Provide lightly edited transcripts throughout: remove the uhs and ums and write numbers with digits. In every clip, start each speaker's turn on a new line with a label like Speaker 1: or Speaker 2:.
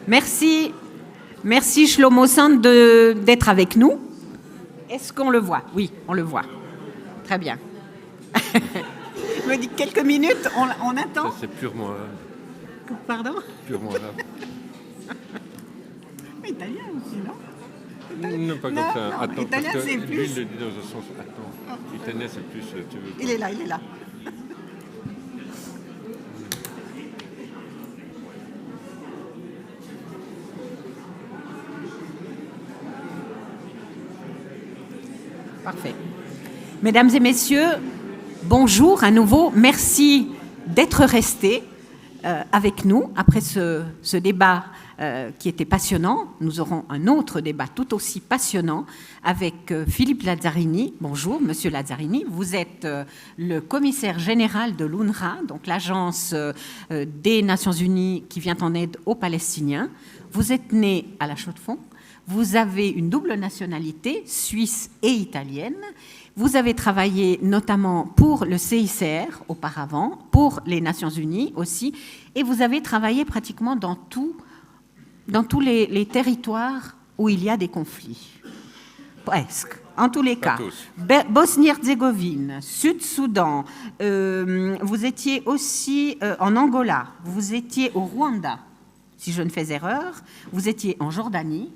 Speaker 1: Merci, merci Shlomo Sand d'être avec nous. Est-ce qu'on le voit? Oui, on le voit. Très bien. Je me dis quelques minutes, on attend.
Speaker 2: Ça, c'est purement...
Speaker 1: Pardon?
Speaker 2: Purement arabe.
Speaker 1: Italien aussi, non?
Speaker 2: Non, pas comme ça.
Speaker 1: Non,
Speaker 2: Attends,
Speaker 1: italien,
Speaker 2: parce que
Speaker 1: c'est
Speaker 2: lui,
Speaker 1: plus...
Speaker 2: il le dit dans un sens... Attends, italien, c'est plus... Tu veux
Speaker 1: Il est là, il est là. Parfait. Mesdames et messieurs, bonjour à nouveau. Merci d'être restés avec nous après ce débat qui était passionnant. Nous aurons un autre débat tout aussi passionnant avec Philippe Lazzarini. Bonjour, Monsieur Lazzarini. Vous êtes le commissaire général de l'UNRWA, donc l'agence des Nations Unies qui vient en aide aux Palestiniens. Vous êtes né à La Chaux-de-Fonds. Vous avez une double nationalité, suisse et italienne. Vous avez travaillé notamment pour le CICR auparavant, pour les Nations Unies aussi, et vous avez travaillé pratiquement dans tous les territoires où il y a des conflits. Presque. En tous les cas, Bosnie-Herzégovine, Sud-Soudan, vous étiez aussi en Angola, vous étiez au Rwanda, si je ne fais erreur, vous étiez en Jordanie,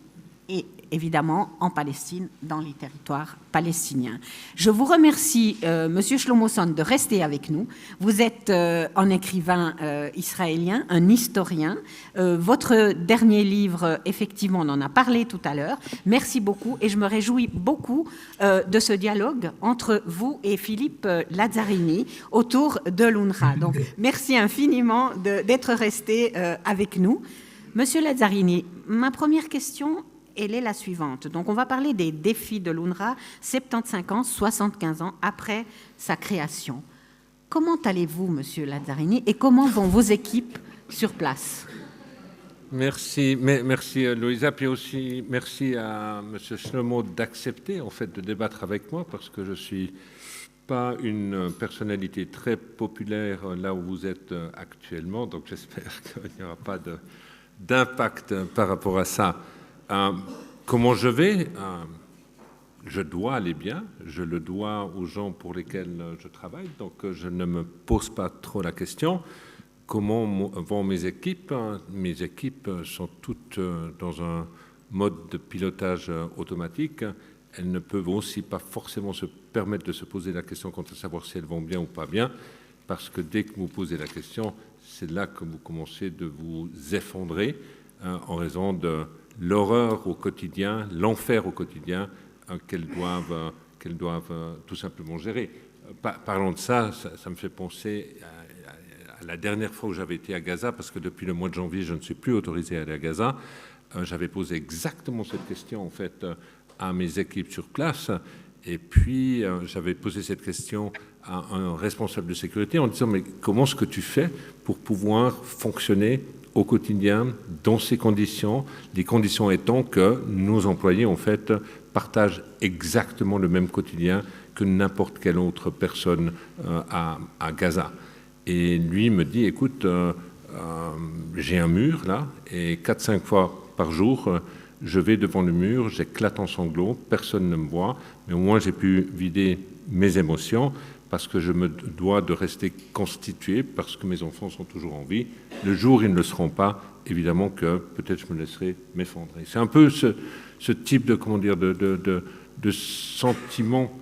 Speaker 1: et évidemment en Palestine, dans les territoires palestiniens. Je vous remercie, Monsieur Shlomo Sand, de rester avec nous. Vous êtes un écrivain israélien, un historien. Votre dernier livre, effectivement, on en a parlé tout à l'heure. Merci beaucoup et je me réjouis beaucoup de ce dialogue entre vous et Philippe Lazzarini autour de l'UNRWA. Donc, merci infiniment d'être resté avec nous. Monsieur Lazzarini, ma première question, elle est la suivante. Donc, on va parler des défis de l'UNRWA, 75 ans, 75 ans après sa création. Comment allez-vous, Monsieur Lazzarini, et comment vont vos équipes sur place?
Speaker 2: Merci Loïsa, puis aussi merci à Monsieur Shlomo d'accepter en fait de débattre avec moi parce que je suis pas une personnalité très populaire là où vous êtes actuellement, donc j'espère qu'il n'y aura pas d'impact par rapport à ça. Comment je vais? Je dois aller bien, je le dois aux gens pour lesquels je travaille, donc je ne me pose pas trop la question. Comment vont mes équipes? Mes équipes sont toutes dans un mode de pilotage automatique. Elles ne peuvent aussi pas forcément se permettre de se poser la question quant à savoir si elles vont bien ou pas bien, parce que dès que vous posez la question, c'est là que vous commencez de vous effondrer en raison de l'horreur au quotidien, l'enfer au quotidien qu'elles doivent tout simplement gérer. Parlons de ça me fait penser à la dernière fois où j'avais été à Gaza, parce que depuis le mois de janvier, je ne suis plus autorisé à aller à Gaza. J'avais posé exactement cette question en fait à mes équipes sur place, et puis j'avais posé cette question à un responsable de sécurité en disant mais comment est-ce que tu fais pour pouvoir fonctionner au quotidien, dans ces conditions, les conditions étant que nos employés, en fait, partagent exactement le même quotidien que n'importe quelle autre personne à Gaza. Et lui me dit, écoute, j'ai un mur, là, et 4-5 fois par jour, je vais devant le mur, j'éclate en sanglots, personne ne me voit, mais au moins j'ai pu vider mes émotions, parce que je me dois de rester constitué, parce que mes enfants sont toujours en vie. Le jour où ils ne le seront pas, évidemment que peut-être je me laisserai m'effondrer. C'est un peu ce type de sentiment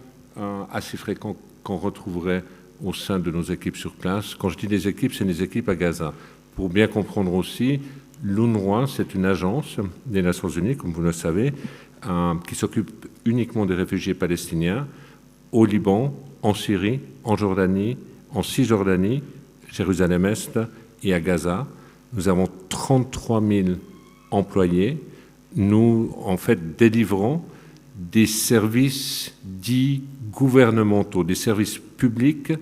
Speaker 2: assez fréquent qu'on retrouverait au sein de nos équipes sur place. Quand je dis des équipes, c'est des équipes à Gaza. Pour bien comprendre aussi, l'UNRWA, c'est une agence des Nations Unies, comme vous le savez, qui s'occupe uniquement des réfugiés palestiniens au Liban, en Syrie, en Jordanie, en Cisjordanie, Jérusalem-Est et à Gaza. Nous avons 33 000 employés. Nous, en fait, délivrons des services dits gouvernementaux, des services publics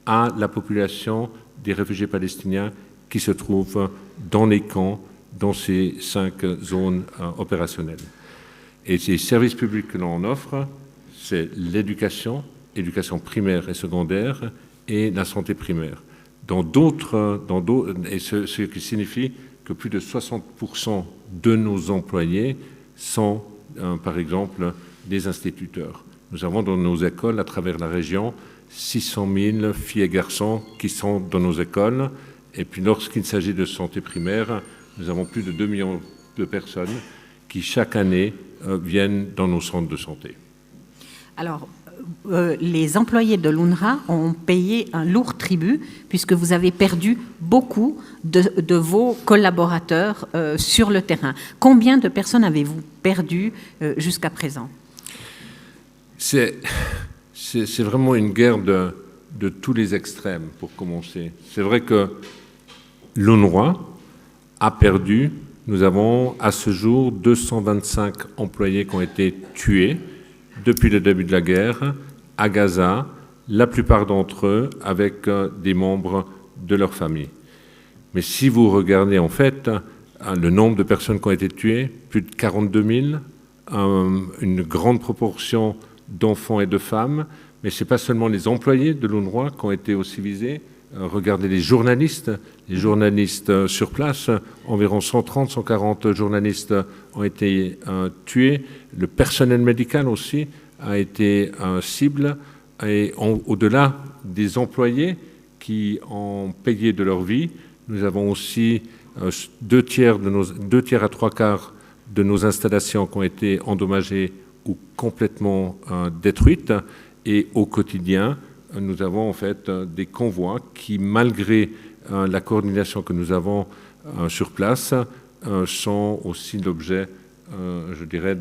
Speaker 2: à la population des réfugiés palestiniens qui se trouvent dans les camps, dans ces 5 zones opérationnelles. Et ces services publics que l'on offre, c'est l'éducation primaire et secondaire et la santé primaire. Et ce qui signifie que plus de 60% de nos employés sont, par exemple, des instituteurs. Nous avons dans nos écoles, à travers la région, 600 000 filles et garçons qui sont dans nos écoles. Et puis lorsqu'il s'agit de santé primaire, nous avons plus de 2 millions de personnes qui, chaque année, viennent dans nos centres de santé.
Speaker 1: Alors, les employés de l'UNRWA ont payé un lourd tribut puisque vous avez perdu beaucoup de vos collaborateurs sur le terrain. Combien de personnes avez-vous perdu jusqu'à présent?
Speaker 2: C'est vraiment une guerre de tous les extrêmes, pour commencer. C'est vrai que l'UNRWA a perdu, nous avons à ce jour 225 employés qui ont été tués depuis le début de la guerre à Gaza, la plupart d'entre eux avec des membres de leur famille. Mais si vous regardez en fait le nombre de personnes qui ont été tuées, plus de 42 000, une grande proportion d'enfants et de femmes, mais ce n'est pas seulement les employés de l'UNRWA qui ont été aussi visés. Regardez les journalistes sur place, environ 130, 140 journalistes ont été tués. Le personnel médical aussi a été cible. Et au-delà des employés qui ont payé de leur vie, nous avons aussi 2 tiers à 3/4 de nos installations qui ont été endommagées ou complètement détruites. Et au quotidien, nous avons en fait des convois qui, malgré la coordination que nous avons sur place, sont aussi l'objet, je dirais,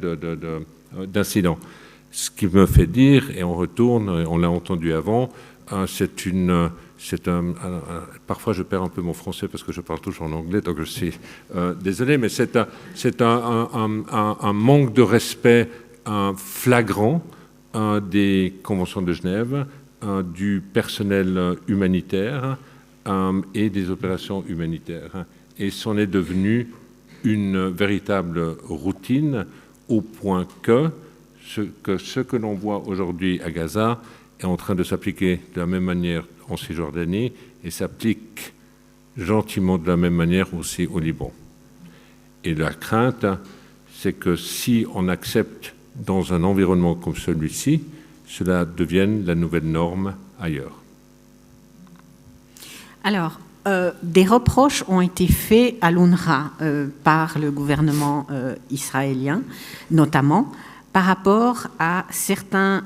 Speaker 2: d'incidents. Ce qui me fait dire, et on retourne, on l'a entendu avant, parfois je perds un peu mon français parce que je parle toujours en anglais, donc je suis désolé, mais c'est un manque de respect flagrant des conventions de Genève, du personnel humanitaire et des opérations humanitaires. Et c'en est devenu une véritable routine au point que ce que l'on voit aujourd'hui à Gaza est en train de s'appliquer de la même manière en Cisjordanie et s'applique gentiment de la même manière aussi au Liban. Et la crainte, c'est que si on accepte dans un environnement comme celui-ci, cela devienne la nouvelle norme ailleurs.
Speaker 1: Alors, des reproches ont été faits à l'UNRWA par le gouvernement israélien, notamment par rapport à certaines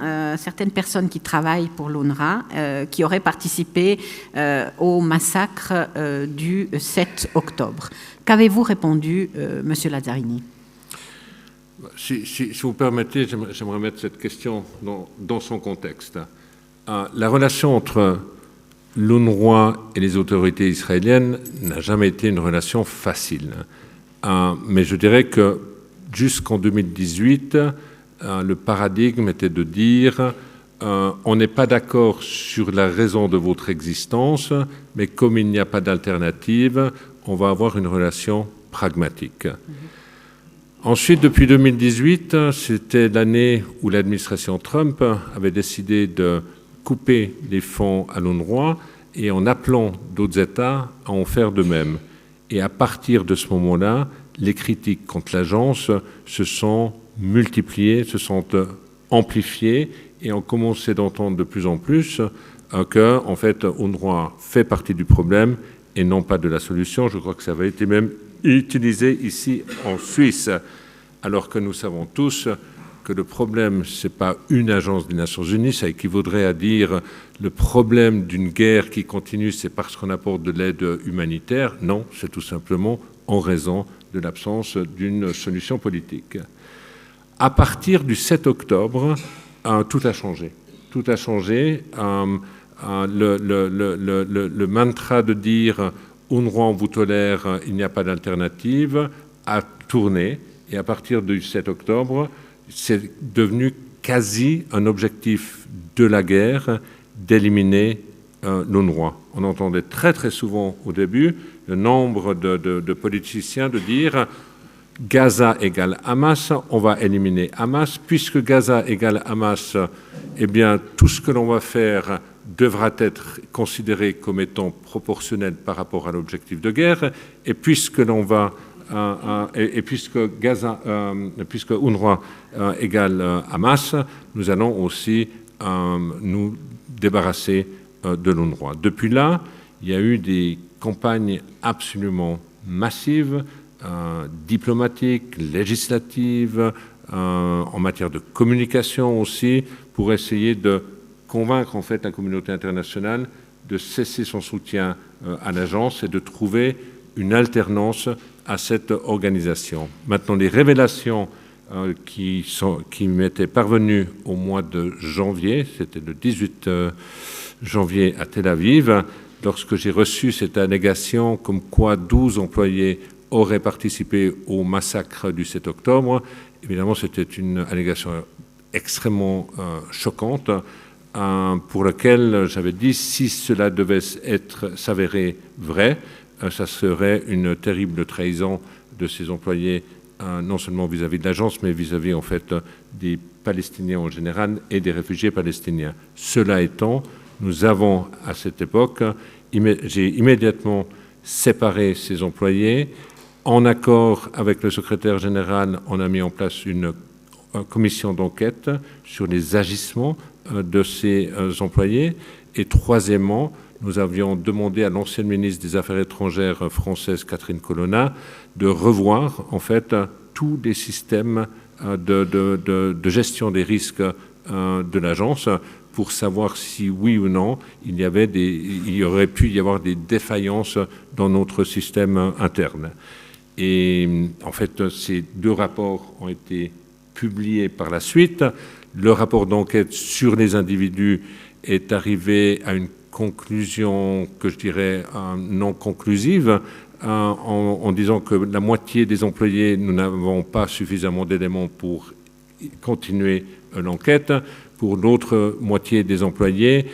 Speaker 1: personnes qui travaillent pour l'UNRWA qui auraient participé au massacre du 7 octobre. Qu'avez-vous répondu, Monsieur Lazzarini?
Speaker 2: Si vous permettez, j'aimerais mettre cette question dans son contexte. La relation entre l'UNRWA et les autorités israéliennes n'a jamais été une relation facile. Mais je dirais que jusqu'en 2018, le paradigme était de dire on n'est pas d'accord sur la raison de votre existence, mais comme il n'y a pas d'alternative, on va avoir une relation pragmatique. Ensuite, depuis 2018, c'était l'année où l'administration Trump avait décidé de couper les fonds à l'UNRWA et en appelant d'autres États à en faire de même. Et à partir de ce moment-là, les critiques contre l'agence se sont multipliées, se sont amplifiées et on commençait d'entendre de plus en plus que, en fait, l'UNRWA fait partie du problème et non pas de la solution. Je crois que ça avait été même utilisé ici en Suisse, alors que nous savons tous que le problème, ce n'est pas une agence des Nations Unies, ça équivaudrait à dire le problème d'une guerre qui continue, c'est parce qu'on apporte de l'aide humanitaire. Non, c'est tout simplement en raison de l'absence d'une solution politique. À partir du 7 octobre, tout a changé. Tout a changé. Le mantra de dire « UNRWA, on vous tolère, il n'y a pas d'alternative » a tourné. Et à partir du 7 octobre, c'est devenu quasi un objectif de la guerre d'éliminer l'UNRWA. On entendait très très souvent au début le nombre de politiciens de dire Gaza égale Hamas, on va éliminer Hamas. Puisque Gaza égale Hamas, eh bien tout ce que l'on va faire devra être considéré comme étant proportionnel par rapport à l'objectif de guerre, et puisque l'on va puisque UNRWA égale Hamas, nous allons aussi nous débarrasser de l'UNRWA. Depuis là, il y a eu des campagnes absolument massives, diplomatiques, législatives, en matière de communication aussi, pour essayer de convaincre en fait la communauté internationale de cesser son soutien à l'agence et de trouver une alternance à cette organisation. Maintenant, les révélations qui m'étaient parvenues au mois de janvier, c'était le 18 janvier à Tel Aviv, lorsque j'ai reçu cette allégation comme quoi 12 employés auraient participé au massacre du 7 octobre, évidemment, c'était une allégation extrêmement choquante, pour laquelle j'avais dit, si cela devait s'avérer vrai, ça serait une terrible trahison de ces employés, non seulement vis-à-vis de l'agence, mais vis-à-vis en fait des Palestiniens en général et des réfugiés palestiniens. Cela étant, nous avons à cette époque, j'ai immédiatement séparé ces employés. En accord avec le secrétaire général, on a mis en place une commission d'enquête sur les agissements de ces employés. Et troisièmement, nous avions demandé à l'ancienne ministre des Affaires étrangères française, Catherine Colonna, de revoir en fait tous les systèmes de gestion des risques de l'agence pour savoir si oui ou non il y aurait pu y avoir des défaillances dans notre système interne. Et en fait, ces deux rapports ont été publiés par la suite. Le rapport d'enquête sur les individus est arrivé à une conclusion que je dirais non conclusive, en disant que la moitié des employés, nous n'avons pas suffisamment d'éléments pour continuer l'enquête. Pour l'autre moitié des employés,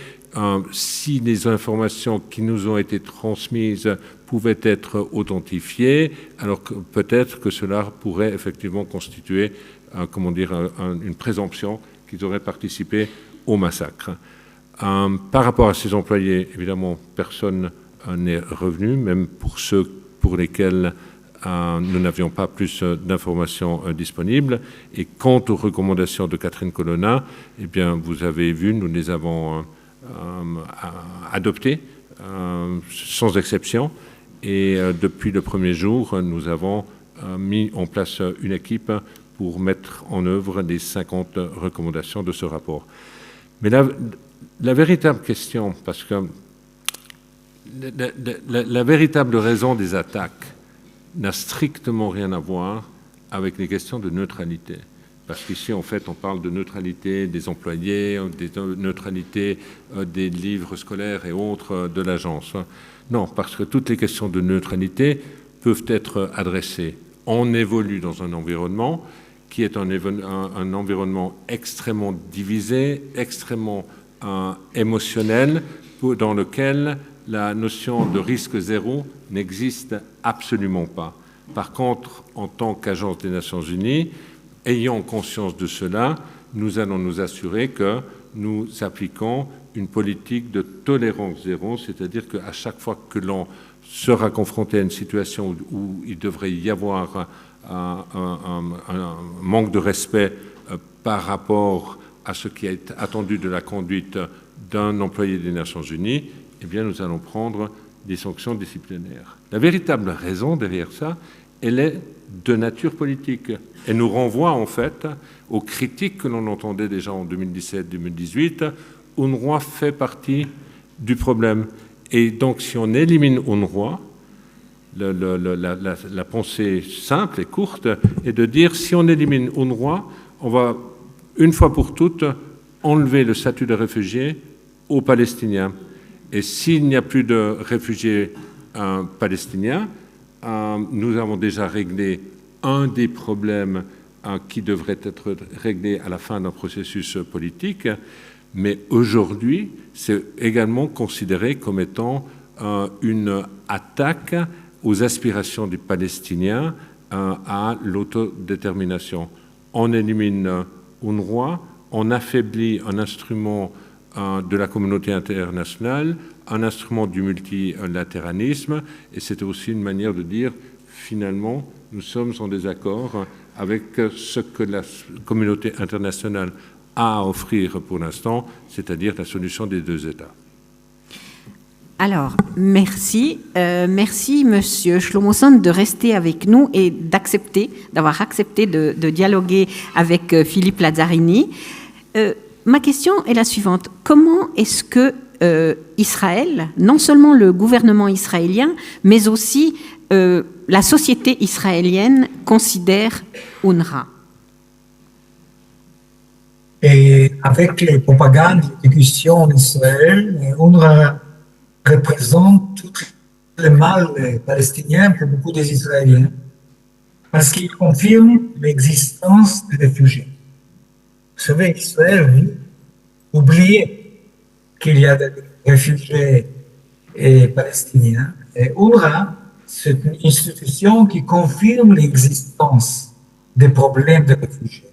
Speaker 2: si les informations qui nous ont été transmises pouvaient être authentifiées, alors que peut-être que cela pourrait effectivement constituer une présomption qu'ils auraient participé au massacre. Par rapport à ces employés, évidemment, personne n'est revenu, même pour ceux pour lesquels nous n'avions pas plus d'informations disponibles. Et quant aux recommandations de Catherine Colonna, eh bien, vous avez vu, nous les avons adoptées sans exception. Et depuis le premier jour, nous avons mis en place une équipe pour mettre en œuvre les 50 recommandations de ce rapport. Mais la véritable question, parce que la véritable raison des attaques n'a strictement rien à voir avec les questions de neutralité. Parce qu'ici, en fait, on parle de neutralité des employés, de neutralité des livres scolaires et autres de l'agence. Non, parce que toutes les questions de neutralité peuvent être adressées. On évolue dans un environnement qui est un environnement extrêmement divisé, extrêmement émotionnel, dans lequel la notion de risque zéro n'existe absolument pas. Par contre, en tant qu'agence des Nations Unies, ayant conscience de cela, nous allons nous assurer que nous appliquons une politique de tolérance zéro, c'est-à-dire qu'à chaque fois que l'on sera confronté à une situation où il devrait y avoir un manque de respect par rapport à ce qui est attendu de la conduite d'un employé des Nations Unies, eh bien, nous allons prendre des sanctions disciplinaires. La véritable raison derrière ça, elle est de nature politique. Elle nous renvoie en fait aux critiques que l'on entendait déjà en 2017-2018. UNRWA fait partie du problème. Et donc, si on élimine UNRWA, la pensée simple et courte est de dire, si on élimine UNRWA, on va, une fois pour toutes, enlever le statut de réfugié aux Palestiniens. Et s'il n'y a plus de réfugiés palestiniens, nous avons déjà réglé un des problèmes qui devrait être réglé à la fin d'un processus politique, mais aujourd'hui, c'est également considéré comme étant une attaque aux aspirations des Palestiniens à l'autodétermination. On élimine UNRWA, on affaiblit un instrument de la communauté internationale, un instrument du multilatéralisme, et c'était aussi une manière de dire, finalement, nous sommes en désaccord avec ce que la communauté internationale a à offrir pour l'instant, c'est-à-dire la solution des deux États.
Speaker 1: Alors, merci. Merci, Monsieur Shlomo Sand, de rester avec nous et d'avoir accepté de dialoguer avec Philippe Lazzarini. Ma question est la suivante. Comment est-ce que Israël, non seulement le gouvernement israélien, mais aussi la société israélienne considère UNRWA?
Speaker 3: Et avec les propagandes d'exécution en Israël, UNRWA représente tout le mal palestinien pour beaucoup des Israéliens, parce qu'il confirme l'existence des réfugiés. Vous savez, Israël veut oublier qu'il y a des réfugiés palestiniens. Et UNRWA, c'est une institution qui confirme l'existence des problèmes de réfugiés.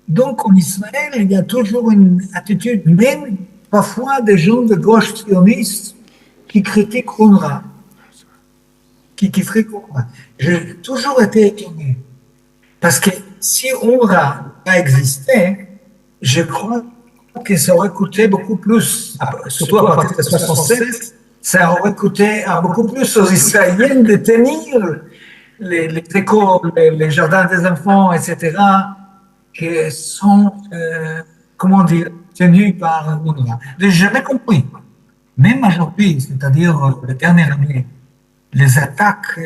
Speaker 3: Donc, en Israël, il y a toujours une attitude, même parfois des gens de gauche sionistes qui critiquent UNRWA, qui fréquentent UNRWA. J'ai toujours été étonné, parce que si UNRWA a existé, je crois que ça aurait coûté beaucoup plus, surtout à partir de 1967, ça aurait coûté beaucoup plus aux Israéliens de tenir les écoles, les jardins des enfants, etc., qui sont, tenus par UNRWA. Je n'ai jamais compris. Même aujourd'hui, c'est-à-dire les dernières années, les attaques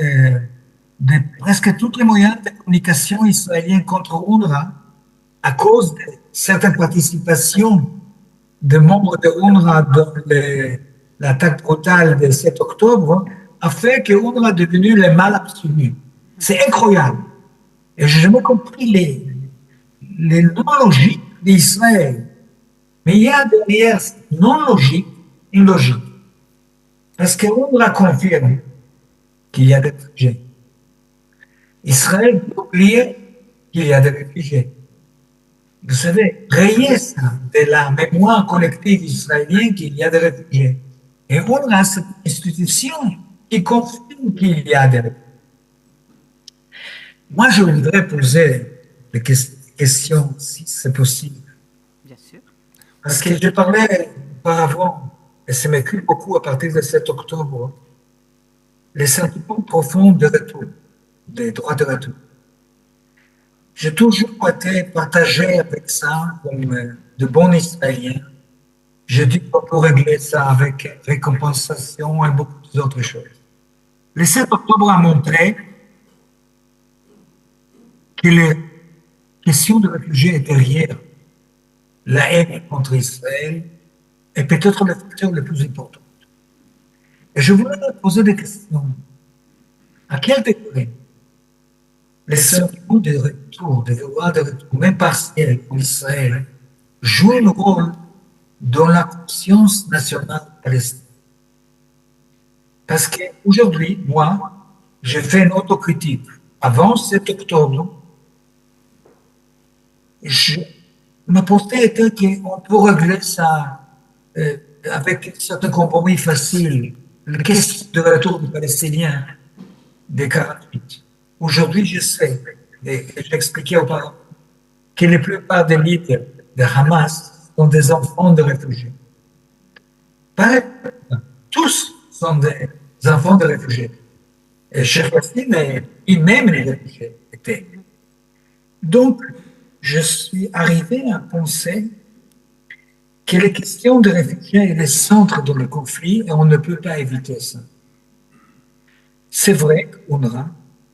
Speaker 3: de presque tous les moyens de communication israéliens contre UNRWA, à cause de certaines participations de membres de UNRWA dans l'attaque brutale du 7 octobre, a fait que UNRWA est devenu le mal absolu. C'est incroyable. Et je n'ai jamais compris les non-logiques d'Israël. Mais il y a derrière cette non-logique une logique. Parce que UNRWA confirme qu'il y a des réfugiés. Israël peut oublier qu'il y a des réfugiés. Vous savez, rayer ça de la mémoire collective israélienne qu'il y a des réfugiés. Et UNRWA, c'est une institution qui confirme qu'il y a des réfugiés. Moi, je voudrais poser des questions, si c'est possible.
Speaker 1: Bien sûr.
Speaker 3: Parce que je parlais auparavant, et ça m'occupe beaucoup à partir du 7 octobre, les sentiments profonds de retour, des droits de retour. J'ai toujours été partagé avec ça comme de bons Israéliens. Je dis qu'on peut régler ça avec récompensation et beaucoup d'autres choses. Le 7 octobre a montré que les questions de réfugiés est derrière la haine contre Israël est peut-être le facteur le plus important. Et je voulais poser des questions. À quel degré les sentiments de retour, des droits de retour, même partiels en Israël, jouent un rôle dans la conscience nationale palestinienne? Parce qu'aujourd'hui, moi, j'ai fait une autocritique. Avant 7 octobre, ma pensée était qu'on peut régler ça avec certains compromis faciles. La question de retour des Palestiniens des 48. Aujourd'hui, je sais, et j'ai expliqué auparavant, que la plupart des leaders de Hamas sont des enfants de réfugiés. Tous sont des enfants de réfugiés. Et Cheikh Yassine, lui-même, les réfugiés étaient. Donc, je suis arrivé à penser que les questions de réfugiés est le centre de le conflit et on ne peut pas éviter ça. C'est vrai qu'UNRWA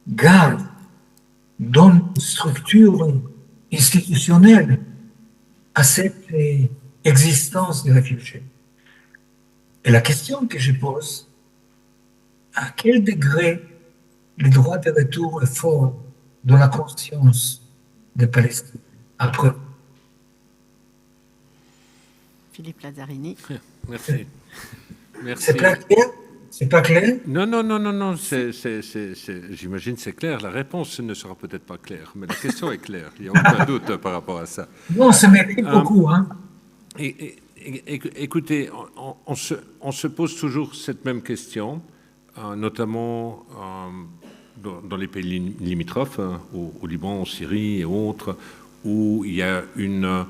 Speaker 3: garde dans une structure institutionnelle à cette existence des réfugiés. Et la question que je pose, à quel degré le droit de retour est fort dans la conscience des Palestiniens après?
Speaker 1: Philippe Lazzarini.
Speaker 2: Merci. Merci.
Speaker 3: C'est pas clair? C'est pas clair?
Speaker 2: Non, j'imagine que c'est clair. La réponse ne sera peut-être pas claire, mais la question est claire. Il n'y a aucun doute par rapport à ça.
Speaker 3: Non, ça m'écrit beaucoup. Hein.
Speaker 2: Et Écoutez, on se pose toujours cette même question, notamment dans les pays limitrophes, au Liban, en Syrie et autres, où il y a une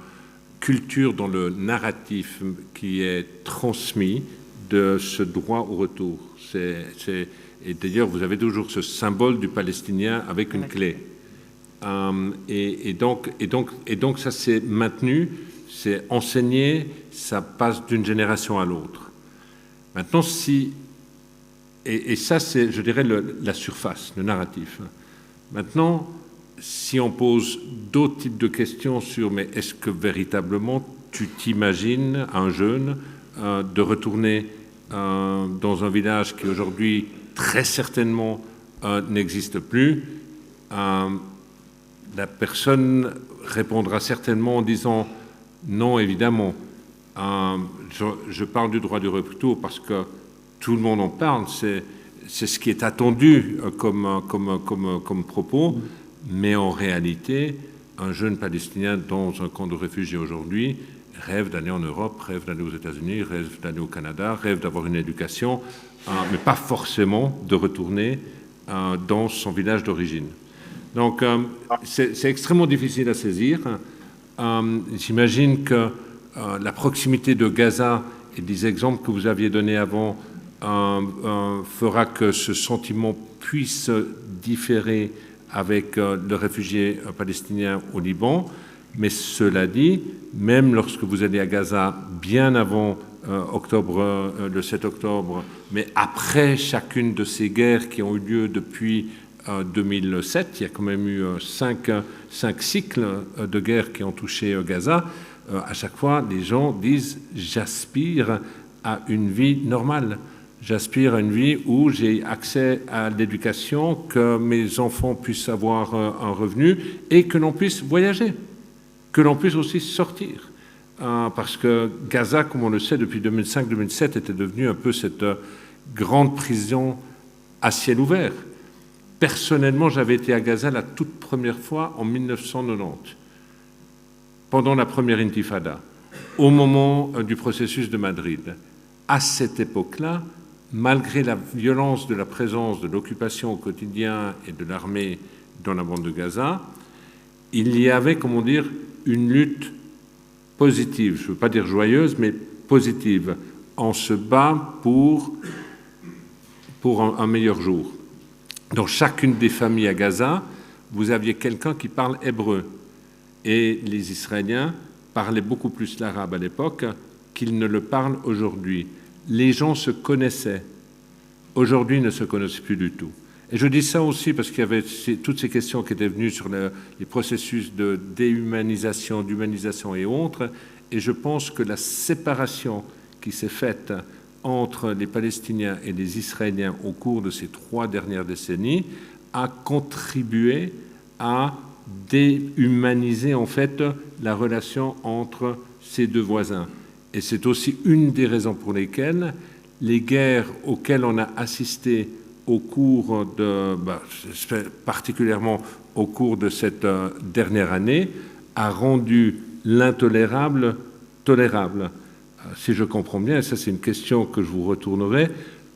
Speaker 2: culture dans le narratif qui est transmis de ce droit au retour. Et d'ailleurs, vous avez toujours ce symbole du Palestinien avec une clé. Et donc ça s'est maintenu, c'est enseigné, ça passe d'une génération à l'autre. Maintenant, et ça c'est, je dirais, la surface, le narratif. Maintenant, si on pose d'autres types de questions sur, mais est-ce que véritablement tu t'imagines, un jeune, de retourner dans un village qui aujourd'hui très certainement n'existe plus, la personne répondra certainement en disant non, évidemment. Je parle du droit du retour parce que tout le monde en parle, c'est ce qui est attendu comme propos, mais en réalité, un jeune Palestinien dans un camp de réfugiés aujourd'hui rêve d'aller en Europe, rêve d'aller aux États-Unis, rêve d'aller au Canada, rêve d'avoir une éducation, mais pas forcément de retourner dans son village d'origine. Donc, c'est extrêmement difficile à saisir. J'imagine que la proximité de Gaza et des exemples que vous aviez donnés avant fera que ce sentiment puisse différer avec le réfugié palestinien au Liban. Mais cela dit, même lorsque vous allez à Gaza bien avant le 7 octobre, mais après chacune de ces guerres qui ont eu lieu depuis 2007, il y a quand même eu cinq cycles de guerre qui ont touché Gaza, à chaque fois les gens disent « j'aspire à une vie normale ». J'aspire à une vie où j'ai accès à l'éducation, que mes enfants puissent avoir un revenu et que l'on puisse voyager, que l'on puisse aussi sortir. Parce que Gaza, comme on le sait, depuis 2005-2007, était devenu un peu cette grande prison à ciel ouvert. Personnellement, j'avais été à Gaza la toute première fois en 1990, pendant la première intifada, au moment du processus de Madrid. À cette époque-là, malgré la violence de la présence de l'occupation au quotidien et de l'armée dans la bande de Gaza, il y avait, comment dire, une lutte positive, je ne veux pas dire joyeuse, mais positive. On se bat pour un meilleur jour. Dans chacune des familles à Gaza, vous aviez quelqu'un qui parle hébreu. Et les Israéliens parlaient beaucoup plus l'arabe à l'époque qu'ils ne le parlent aujourd'hui. Les gens se connaissaient. Aujourd'hui, ils ne se connaissent plus du tout. Et je dis ça aussi parce qu'il y avait toutes ces questions qui étaient venues sur les processus de déhumanisation, d'humanisation et autres. Et je pense que la séparation qui s'est faite entre les Palestiniens et les Israéliens au cours de ces 3 dernières décennies a contribué à déhumaniser en fait la relation entre ces deux voisins. Et c'est aussi une des raisons pour lesquelles les guerres auxquelles on a assisté au cours particulièrement au cours de cette dernière année, a rendu l'intolérable tolérable. Si je comprends bien, et ça c'est une question que je vous retournerai,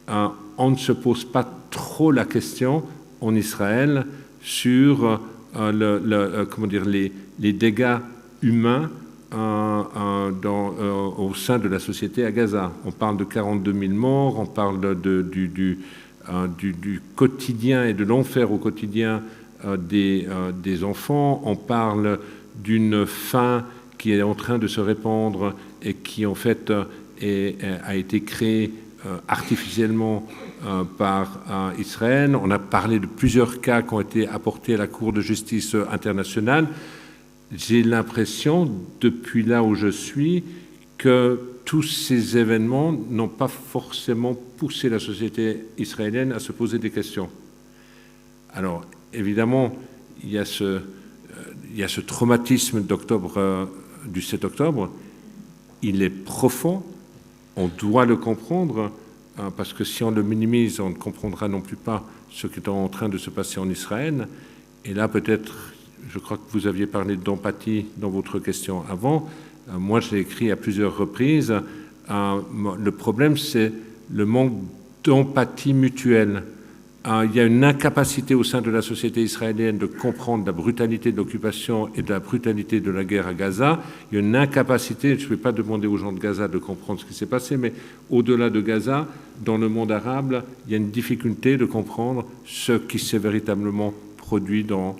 Speaker 2: on ne se pose pas trop la question en Israël sur les dégâts humains au sein de la société à Gaza. On parle de 42 000 morts, on parle du quotidien et de l'enfer au quotidien des enfants, on parle d'une faim qui est en train de se répandre et qui en fait a été créée artificiellement par Israël. On a parlé de plusieurs cas qui ont été apportés à la Cour de justice internationale. J'ai l'impression, depuis là où je suis, que tous ces événements n'ont pas forcément poussé la société israélienne à se poser des questions. Alors, évidemment, il y a ce traumatisme du 7 octobre. Il est profond, on doit le comprendre, parce que si on le minimise, on ne comprendra non plus pas ce qui est en train de se passer en Israël. Et là, peut-être, je crois que vous aviez parlé d'empathie dans votre question avant, Moi, j'ai écrit à plusieurs reprises. Le problème, c'est le manque d'empathie mutuelle. Il y a une incapacité au sein de la société israélienne de comprendre la brutalité de l'occupation et de la brutalité de la guerre à Gaza. Il y a une incapacité, je ne vais pas demander aux gens de Gaza de comprendre ce qui s'est passé, mais au-delà de Gaza, dans le monde arabe, il y a une difficulté de comprendre ce qui s'est véritablement produit dans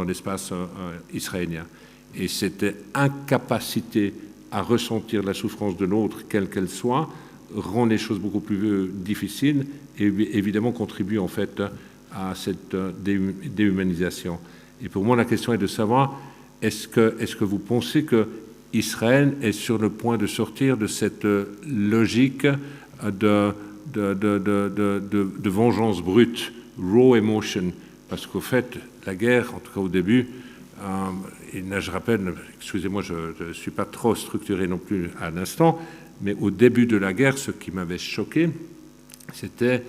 Speaker 2: l'espace israélien. Et cette incapacité à ressentir la souffrance de l'autre, quelle qu'elle soit, rend les choses beaucoup plus difficiles et évidemment contribue en fait à cette déhumanisation. Et pour moi, la question est de savoir, est-ce que vous pensez que Israël est sur le point de sortir de cette logique de vengeance brute, raw emotion, parce qu'au fait, la guerre, en tout cas au début, et là je rappelle, excusez-moi, je ne suis pas trop structuré non plus à l'instant, mais au début de la guerre, ce qui m'avait choqué, c'était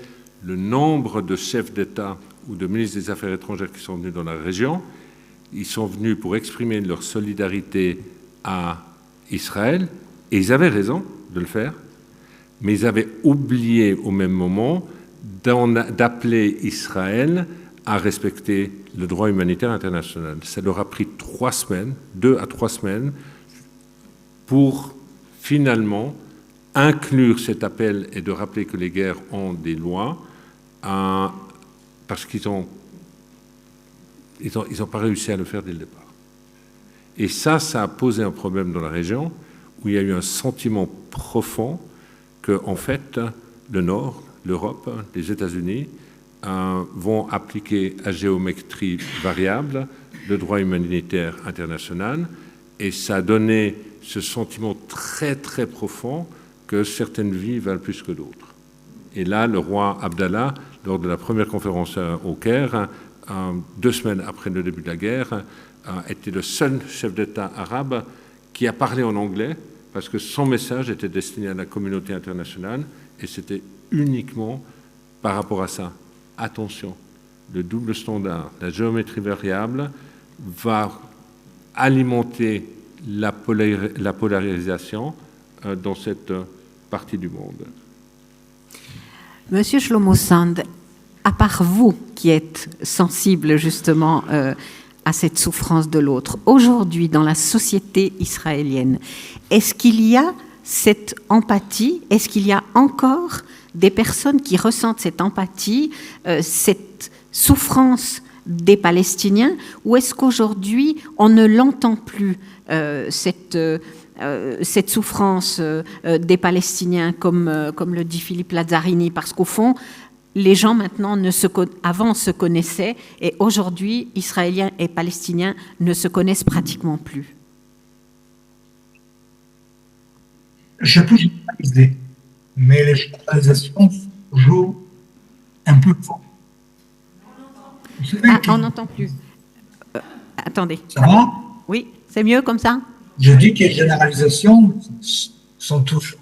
Speaker 2: le nombre de chefs d'État ou de ministres des Affaires étrangères qui sont venus dans la région. Ils sont venus pour exprimer leur solidarité à Israël, et ils avaient raison de le faire, mais ils avaient oublié au même moment d'appeler Israël à respecter le droit humanitaire international. Ça leur a pris 3 semaines, 2 à 3 semaines, pour finalement inclure cet appel et de rappeler que les guerres ont des lois, parce qu'ils n'ont pas réussi à le faire dès le départ. Et ça a posé un problème dans la région, où il y a eu un sentiment profond que, en fait, le Nord, l'Europe, les États-Unis, vont appliquer à géométrie variable le droit humanitaire international, et ça a donné ce sentiment très très profond que certaines vies valent plus que d'autres. Et là, le roi Abdallah, lors de la première conférence au Caire, 2 semaines après le début de la guerre, était le seul chef d'État arabe qui a parlé en anglais, parce que son message était destiné à la communauté internationale, et c'était uniquement par rapport à ça. Attention, le double standard, la géométrie variable va alimenter la polarisation dans cette partie du monde.
Speaker 1: Monsieur Shlomo Sand, à part vous qui êtes sensible justement à cette souffrance de l'autre, aujourd'hui dans la société israélienne, est-ce qu'il y a cette empathie? Est-ce qu'il y a encore des personnes qui ressentent cette empathie, cette souffrance des Palestiniens, ou est-ce qu'aujourd'hui on ne l'entend plus, cette souffrance des Palestiniens, comme le dit Philippe Lazzarini, parce qu'au fond, les gens maintenant avant se connaissaient, et aujourd'hui, Israéliens et Palestiniens ne se connaissent pratiquement plus.
Speaker 3: Je peux généraliser, mais les généralisations sont toujours un peu fortes.
Speaker 1: On n'entend plus. Attendez.
Speaker 3: Ça va?
Speaker 1: Oui, c'est mieux comme ça?
Speaker 3: Je dis que les généralisations sont toujours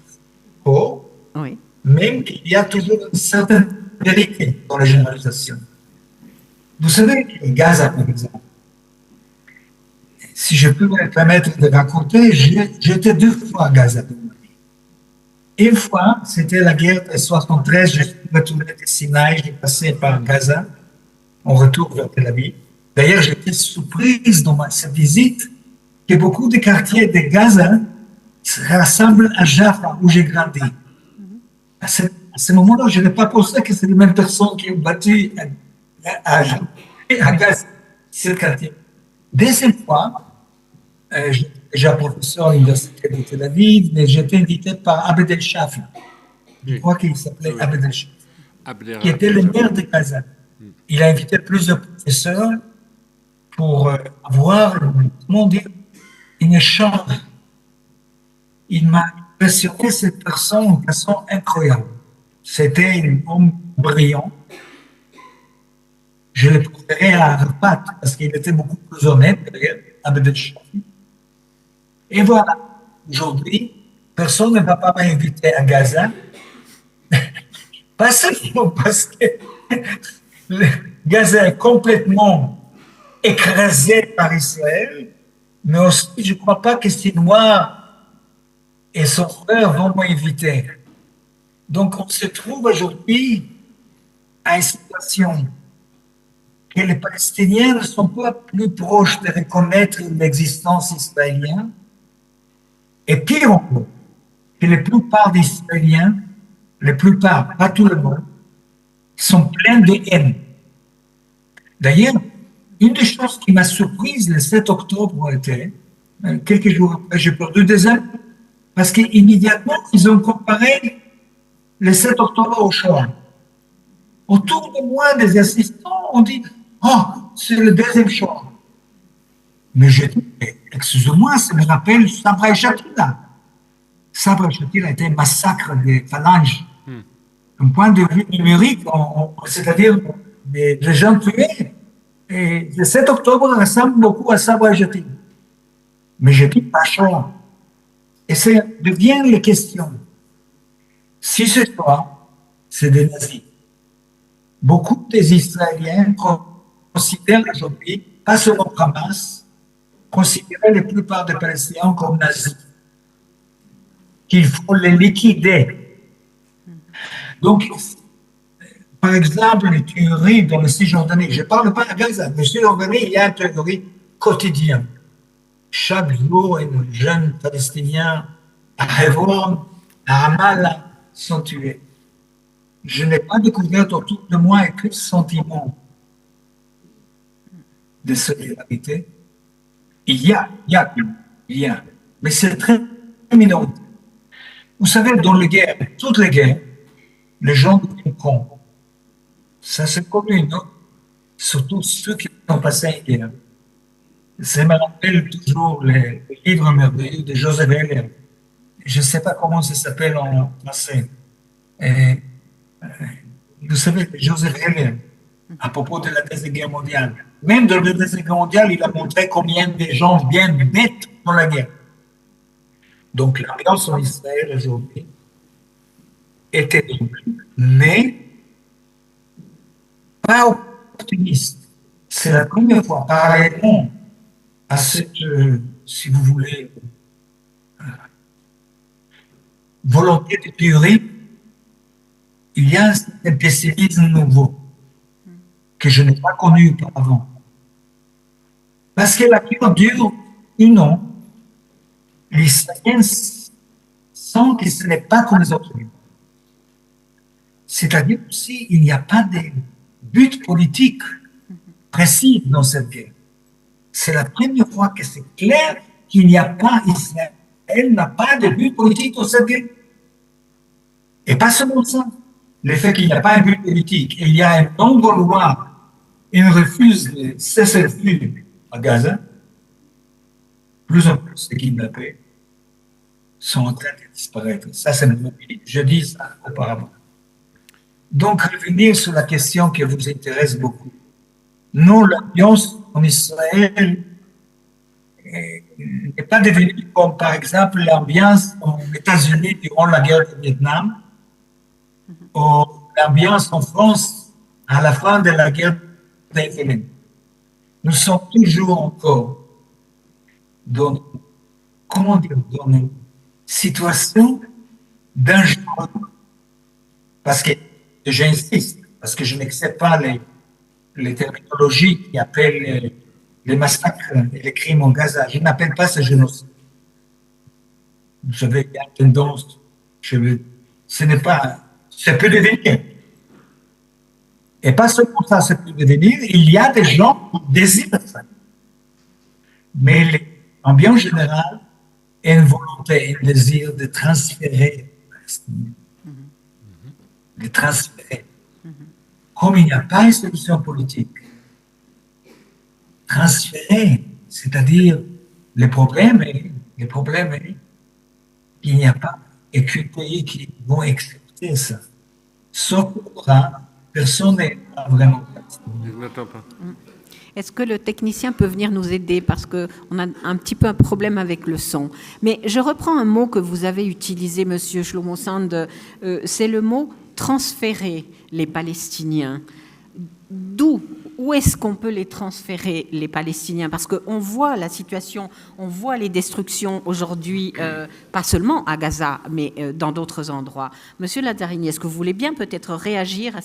Speaker 3: fortes,
Speaker 1: oui. Même
Speaker 3: qu'il y a toujours une certaine vérité dans les généralisations. Vous savez, Gaza, par exemple, si je peux me permettre de raconter, j'étais 2 fois à Gaza. Une fois, c'était la guerre de 73, je suis retourné de Sinaï, j'ai passé par Gaza, en retour vers Tel Aviv. D'ailleurs, j'étais surprise dans cette visite que beaucoup de quartiers de Gaza se rassemblent à Jaffa, où j'ai grandi. À ce moment-là, je n'ai pas pensé que c'est les mêmes personnes qui ont battu à Gaza, ce quartier. Deuxième fois, j'étais déjà professeur à l'université de Tel Aviv, mais j'étais invité par Abed El-Shafi. Je crois qu'il s'appelait Abed El-Shafi, qui était le maire de Gaza. Il a invité plusieurs professeurs pour avoir, comment dire, un échange. Il m'a impressionné cette personne de façon incroyable. C'était un homme brillant. Je le préférais à Arafat parce qu'il était beaucoup plus honnête, Abed El-Shafi. Et voilà, aujourd'hui, personne ne va pas m'inviter à Gaza. Pas seulement parce que Gaza est complètement écrasé par Israël, mais aussi je ne crois pas que Sinois et son frère vont m'inviter. Donc on se trouve aujourd'hui à une situation que les Palestiniens ne sont pas plus proches de reconnaître l'existence israélienne, et pire encore, que la plupart des Israéliens, la plupart, pas tout le monde, sont pleins de haine. D'ailleurs, une des choses qui m'a surprise le 7 octobre était, quelques jours après, j'ai perdu des ailes, parce qu'immédiatement, ils ont comparé le 7 octobre au Shoah. Autour de moi, des assistants ont dit « Oh, c'est le deuxième Shoah ». Mais j'ai dit « Excusez-moi, ça me rappelle Sabra et Shatila ». Sabra et Shatila était un massacre des phalanges. D'un point de vue numérique, c'est-à-dire des gens tués. Et le 7 octobre ressemble beaucoup à Sabra et Shatila. Mais je dis pas Shoah. Et ça devient la question. Si ce Shoah, c'est des nazis. Beaucoup des Israéliens considèrent aujourd'hui, pas seulement Hamas, considèrent la plupart des Palestiniens comme nazis, qu'il faut les liquider. Donc, par exemple, les tueries dans le Cisjordanie, je ne parle pas à Gaza, mais Cisjordanie, il y a une tuerie quotidienne. Chaque jour, un jeune Palestinien à Hebron, à Ramallah, sont tués. Je n'ai pas découvert autour de moi aucun sentiment de solidarité. Il y a, mais c'est très minoritaire. Vous savez, dans les guerres, toutes les guerres, les gens deviennent cons. Ça, c'est connu, non? Surtout ceux qui ont passé une guerre. Ça me rappelle toujours le livre merveilleux de Joseph Heller. Je ne sais pas comment ça s'appelle en français. Vous savez, Joseph Heller, à propos de la Deuxième Guerre mondiale, même dans la Deuxième Guerre mondiale, il a montré combien de gens viennent bêtes dans la guerre. Donc l'ambiance en Israël aujourd'hui était donc, mais pas optimiste. C'est la première fois, parallèlement à cette, si vous voulez, volonté de tuerie, il y a un pessimisme nouveau que je n'ai pas connu auparavant. Parce que la guerre dure un an, les Israéliens sentent que ce n'est pas comme les autres guerres. C'est-à-dire aussi il n'y a pas de but politique précis dans cette guerre. C'est la première fois que c'est clair qu'il n'y a pas, Israël n'a pas de but politique dans cette guerre. Et pas seulement ça. Le fait qu'il n'y a pas un but politique et il y a un non-gaulois et un refus de cesser le feu à Gaza, plus en plus de kidnappés sont en train de disparaître. Ça, c'est le mot. Je dis ça auparavant. Donc, revenir sur la question qui vous intéresse beaucoup. Non, l'ambiance en Israël n'est pas devenue comme, par exemple, l'ambiance aux États-Unis durant la guerre du Vietnam, ou l'ambiance en France à la fin de la guerre d'Indochine. Nous sommes toujours encore dans, comment dire, dans une situation dangereuse. Parce que, j'insiste, parce que je n'accepte pas les terminologies qui appellent les massacres et les crimes en Gaza. Je n'appelle pas ça génocide. Vous savez, il y a une tendance, ce n'est pas, ça peut devenir. Et pas seulement ça, ça peut devenir, il y a des gens qui désirent ça. Mais l'ambiance générale est une volonté, un désir de transférer, de transférer. Comme il n'y a pas une solution politique, transférer, c'est-à-dire le problème est qu'il n'y a pas aucun pays qui vont accepter ça. Sauf que personne n'est vraiment.
Speaker 2: Je n'entends pas.
Speaker 1: Est-ce que le technicien peut venir nous aider parce qu'on a un petit peu un problème avec le son. Mais je reprends un mot que vous avez utilisé, Monsieur Shlomo Sand, c'est le mot « transférer les Palestiniens ». D'où où est-ce qu'on peut les transférer, les Palestiniens? Parce qu'on voit la situation, on voit les destructions aujourd'hui, pas seulement à Gaza, mais dans d'autres endroits. Monsieur Lazzarini, est-ce que vous voulez bien peut-être réagir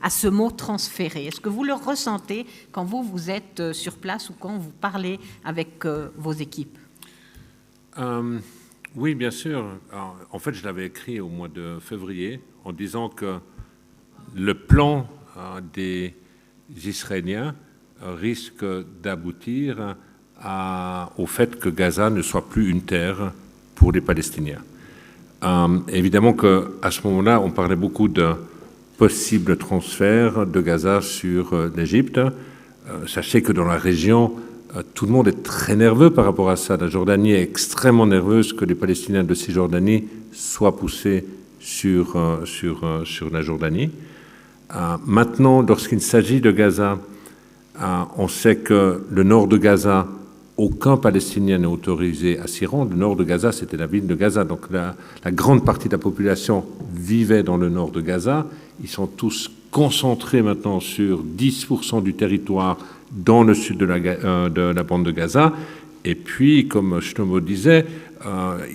Speaker 1: à ce mot transférer? Est-ce que vous le ressentez quand vous êtes sur place ou quand vous parlez avec vos équipes?
Speaker 2: Oui, bien sûr. Alors, en fait, je l'avais écrit au mois de février en disant que le plan des Israéliens risque d'aboutir au fait que Gaza ne soit plus une terre pour les Palestiniens. Évidemment qu'à ce moment-là, on parlait beaucoup de possibles transferts de Gaza sur l'Égypte. Sachez que dans la région, tout le monde est très nerveux par rapport à ça. La Jordanie est extrêmement nerveuse que les Palestiniens de Cisjordanie soient poussés sur la Jordanie. Maintenant, lorsqu'il s'agit de Gaza, on sait que le nord de Gaza, aucun Palestinien n'est autorisé à s'y rendre. Le nord de Gaza, c'était la ville de Gaza. Donc la grande partie de la population vivait dans le nord de Gaza. Ils sont tous concentrés maintenant sur 10% du territoire dans le sud de la bande de Gaza. Et puis, comme Shlomo disait,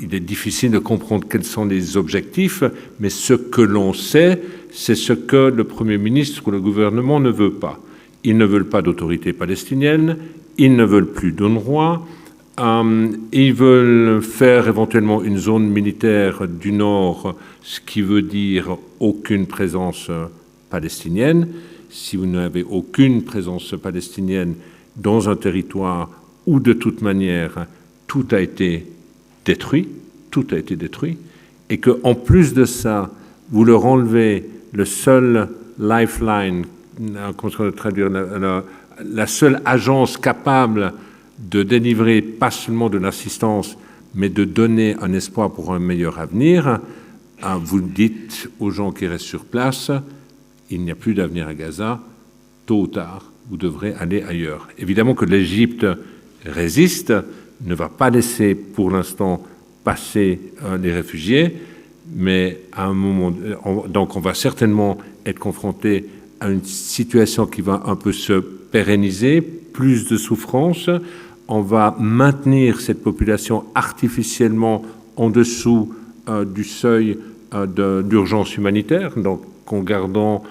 Speaker 2: il est difficile de comprendre quels sont les objectifs, mais ce que l'on sait, c'est ce que le Premier ministre ou le gouvernement ne veut pas. Ils ne veulent pas d'autorité palestinienne, ils ne veulent plus d'UNRWA, ils veulent faire éventuellement une zone militaire du nord, ce qui veut dire aucune présence palestinienne. Si vous n'avez aucune présence palestinienne dans un territoire où de toute manière tout a été détruit, et qu'en plus de ça, vous leur enlevez le seul lifeline, comment on va traduire, la seule agence capable de délivrer pas seulement de l'assistance, mais de donner un espoir pour un meilleur avenir, vous dites aux gens qui restent sur place, il n'y a plus d'avenir à Gaza, tôt ou tard, vous devrez aller ailleurs. Évidemment que l'Égypte résiste, ne va pas laisser pour l'instant passer les réfugiés, mais à un moment, donc on va certainement être confronté à une situation qui va un peu se pérenniser, plus de souffrance. On va maintenir cette population artificiellement en dessous du seuil d'urgence humanitaire, donc en gardant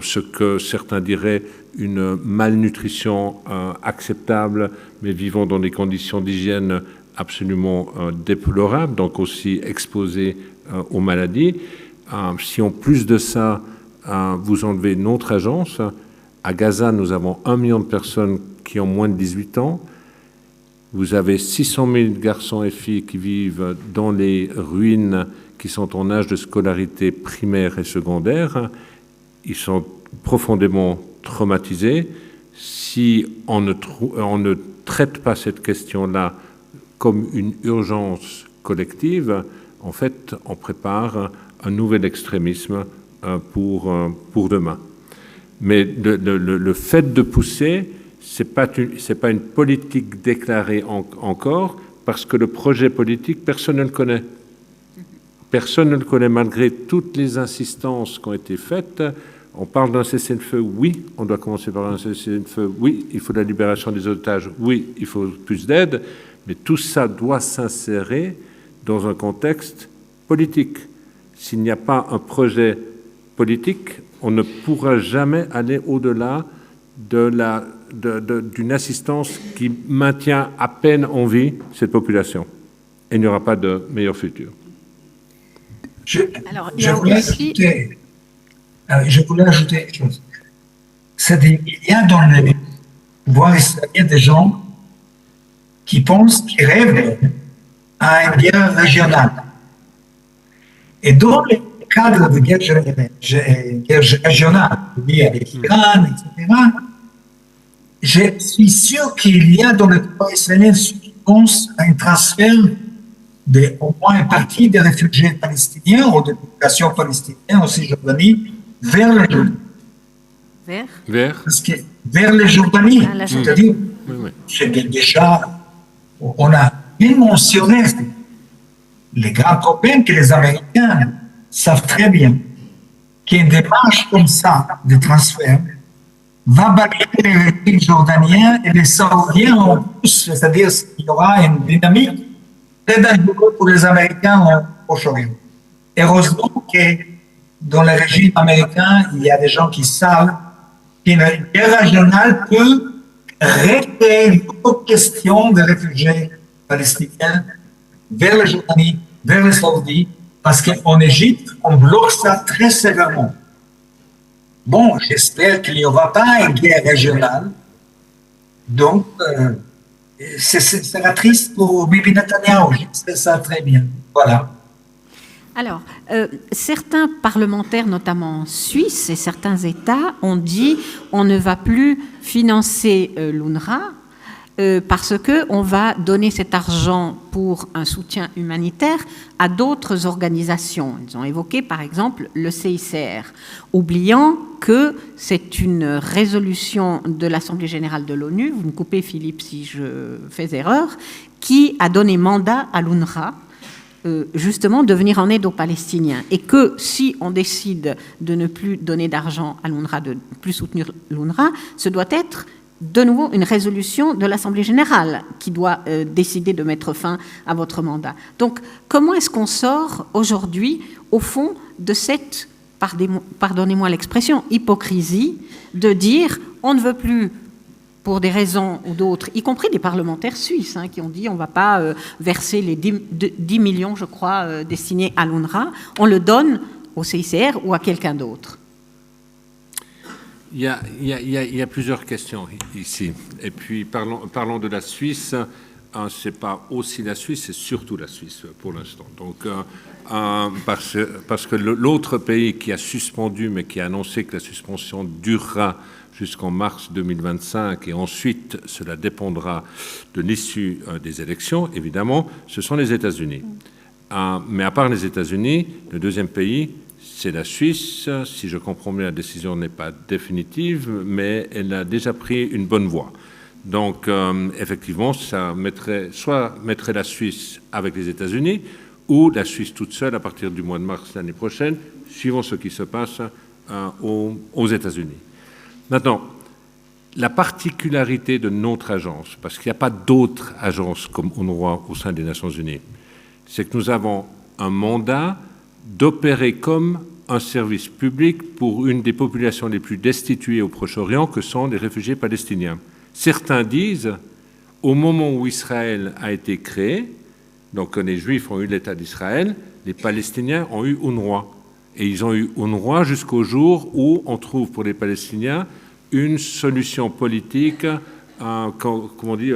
Speaker 2: ce que certains diraient une malnutrition acceptable, mais vivant dans des conditions d'hygiène absolument déplorables, donc aussi exposés aux maladies. Si en plus de ça, vous enlevez notre agence, à Gaza, nous avons 1 million de personnes qui ont moins de 18 ans. Vous avez 600 000 garçons et filles qui vivent dans les ruines, qui sont en âge de scolarité primaire et secondaire. Ils sont profondément traumatisés. Si on ne traite pas cette question-là comme une urgence collective, en fait, on prépare un nouvel extrémisme pour demain. Mais le fait de pousser, c'est pas une politique déclarée encore, parce que le projet politique, personne ne le connaît. Personne ne le connaît, malgré toutes les insistances qui ont été faites. On parle d'un cessez-le-feu, oui, on doit commencer par un cessez-le-feu, oui, il faut la libération des otages, oui, il faut plus d'aide, mais tout ça doit s'insérer dans un contexte politique. S'il n'y a pas un projet politique, on ne pourra jamais aller au-delà d'une assistance qui maintient à peine en vie cette population. Et il n'y aura pas de meilleur futur.
Speaker 3: Je voulais ajouter une chose. C'est-à-dire, il y a dans le pouvoir israélien des gens qui pensent, qui rêvent à une guerre régionale. Et dans le cadre de guerre régionale, avec l'Iran, etc., je suis sûr qu'il y a dans le pouvoir israélien ceux qui pensent à un transfert au moins une partie des réfugiés palestiniens ou des populations palestiniennes en Cisjordanie vers la Jordanie. Vers la Jordanie. C'est-à-dire, c'est déjà, on a bien mentionné les grands problèmes que les Américains savent très bien qu'une démarche comme ça de transfert va balayer les régimes jordaniens et les saoudiens en plus, c'est-à-dire qu'il y aura une dynamique très dangereuse pour les Américains au Proche-Orient. Heureusement que dans les régimes américains, il y a des gens qui savent qu'une guerre régionale peut recréer une autre question de réfugiés palestiniens vers la Jordanie, vers les Saoudiens, parce qu'en Égypte, on bloque ça très sévèrement. Bon, j'espère qu'il n'y aura pas une guerre régionale. Donc, ce sera triste pour Bibi Netanyahu. J'espère ça très bien. Voilà.
Speaker 1: Alors, certains parlementaires, notamment suisses et certains États, ont dit on ne va plus financer l'UNRWA parce qu'on va donner cet argent pour un soutien humanitaire à d'autres organisations. Ils ont évoqué par exemple le CICR, oubliant que c'est une résolution de l'Assemblée générale de l'ONU, vous me coupez Philippe si je fais erreur, qui a donné mandat à l'UNRWA justement de venir en aide aux Palestiniens. Et que si on décide de ne plus donner d'argent à l'UNRWA, de ne plus soutenir l'UNRWA, ce doit être de nouveau une résolution de l'Assemblée générale qui doit décider de mettre fin à votre mandat. Donc, comment est-ce qu'on sort aujourd'hui, au fond, de cette, pardonnez-moi l'expression, hypocrisie de dire on ne veut plus, pour des raisons ou d'autres, y compris des parlementaires suisses qui ont dit on ne va pas verser les 10 millions, je crois, destinés à l'UNRWA, on le donne au CICR ou à quelqu'un d'autre.
Speaker 2: Il y a plusieurs questions ici. Et puis, parlons de la Suisse. Ce n'est pas aussi la Suisse, c'est surtout la Suisse pour l'instant. Donc, parce que l'autre pays qui a suspendu, mais qui a annoncé que la suspension durera jusqu'en mars 2025, et ensuite cela dépendra de l'issue des élections, évidemment, ce sont les États-Unis. Mais à part les États-Unis, le deuxième pays, c'est la Suisse. Si je comprends bien, la décision n'est pas définitive, mais elle a déjà pris une bonne voie. Donc, effectivement, ça mettrait la Suisse avec les États-Unis ou la Suisse toute seule à partir du mois de mars l'année prochaine, suivant ce qui se passe aux États-Unis. Maintenant, la particularité de notre agence, parce qu'il n'y a pas d'autres agences comme UNRWA au sein des Nations Unies, c'est que nous avons un mandat d'opérer comme un service public pour une des populations les plus destituées au Proche-Orient, que sont les réfugiés palestiniens. Certains disent, au moment où Israël a été créé, donc les Juifs ont eu l'État d'Israël, les Palestiniens ont eu UNRWA. Et ils ont eu UNRWA jusqu'au jour où on trouve pour les Palestiniens une solution politique, comment on dit,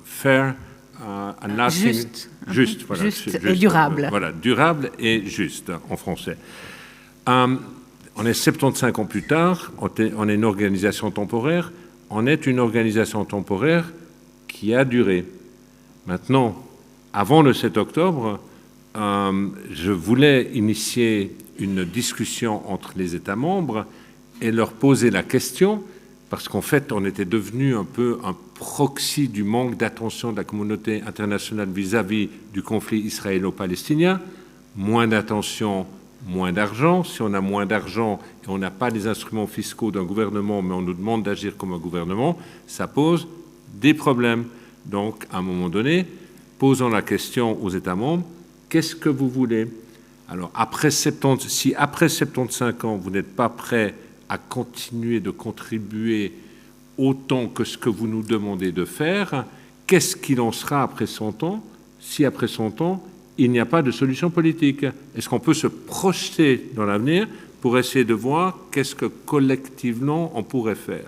Speaker 2: fair,
Speaker 1: juste,
Speaker 2: voilà,
Speaker 1: juste et durable.
Speaker 2: Voilà, durable et juste en français. On est 75 ans plus tard, on est une organisation temporaire, on est une organisation temporaire qui a duré. Maintenant, avant le 7 octobre, je voulais initier une discussion entre les États membres et leur poser la question, parce qu'en fait, on était devenu un peu un proxy du manque d'attention de la communauté internationale vis-à-vis du conflit israélo-palestinien. Moins d'attention, moins d'argent. Si on a moins d'argent et on n'a pas les instruments fiscaux d'un gouvernement, mais on nous demande d'agir comme un gouvernement, ça pose des problèmes. Donc, à un moment donné, posons la question aux États membres, qu'est-ce que vous voulez? Alors, si après 75 ans, vous n'êtes pas prêt à continuer de contribuer autant que ce que vous nous demandez de faire, qu'est-ce qu'il en sera après 100 ans si après 100 ans, il n'y a pas de solution politique? Est-ce qu'on peut se projeter dans l'avenir pour essayer de voir qu'est-ce que collectivement on pourrait faire?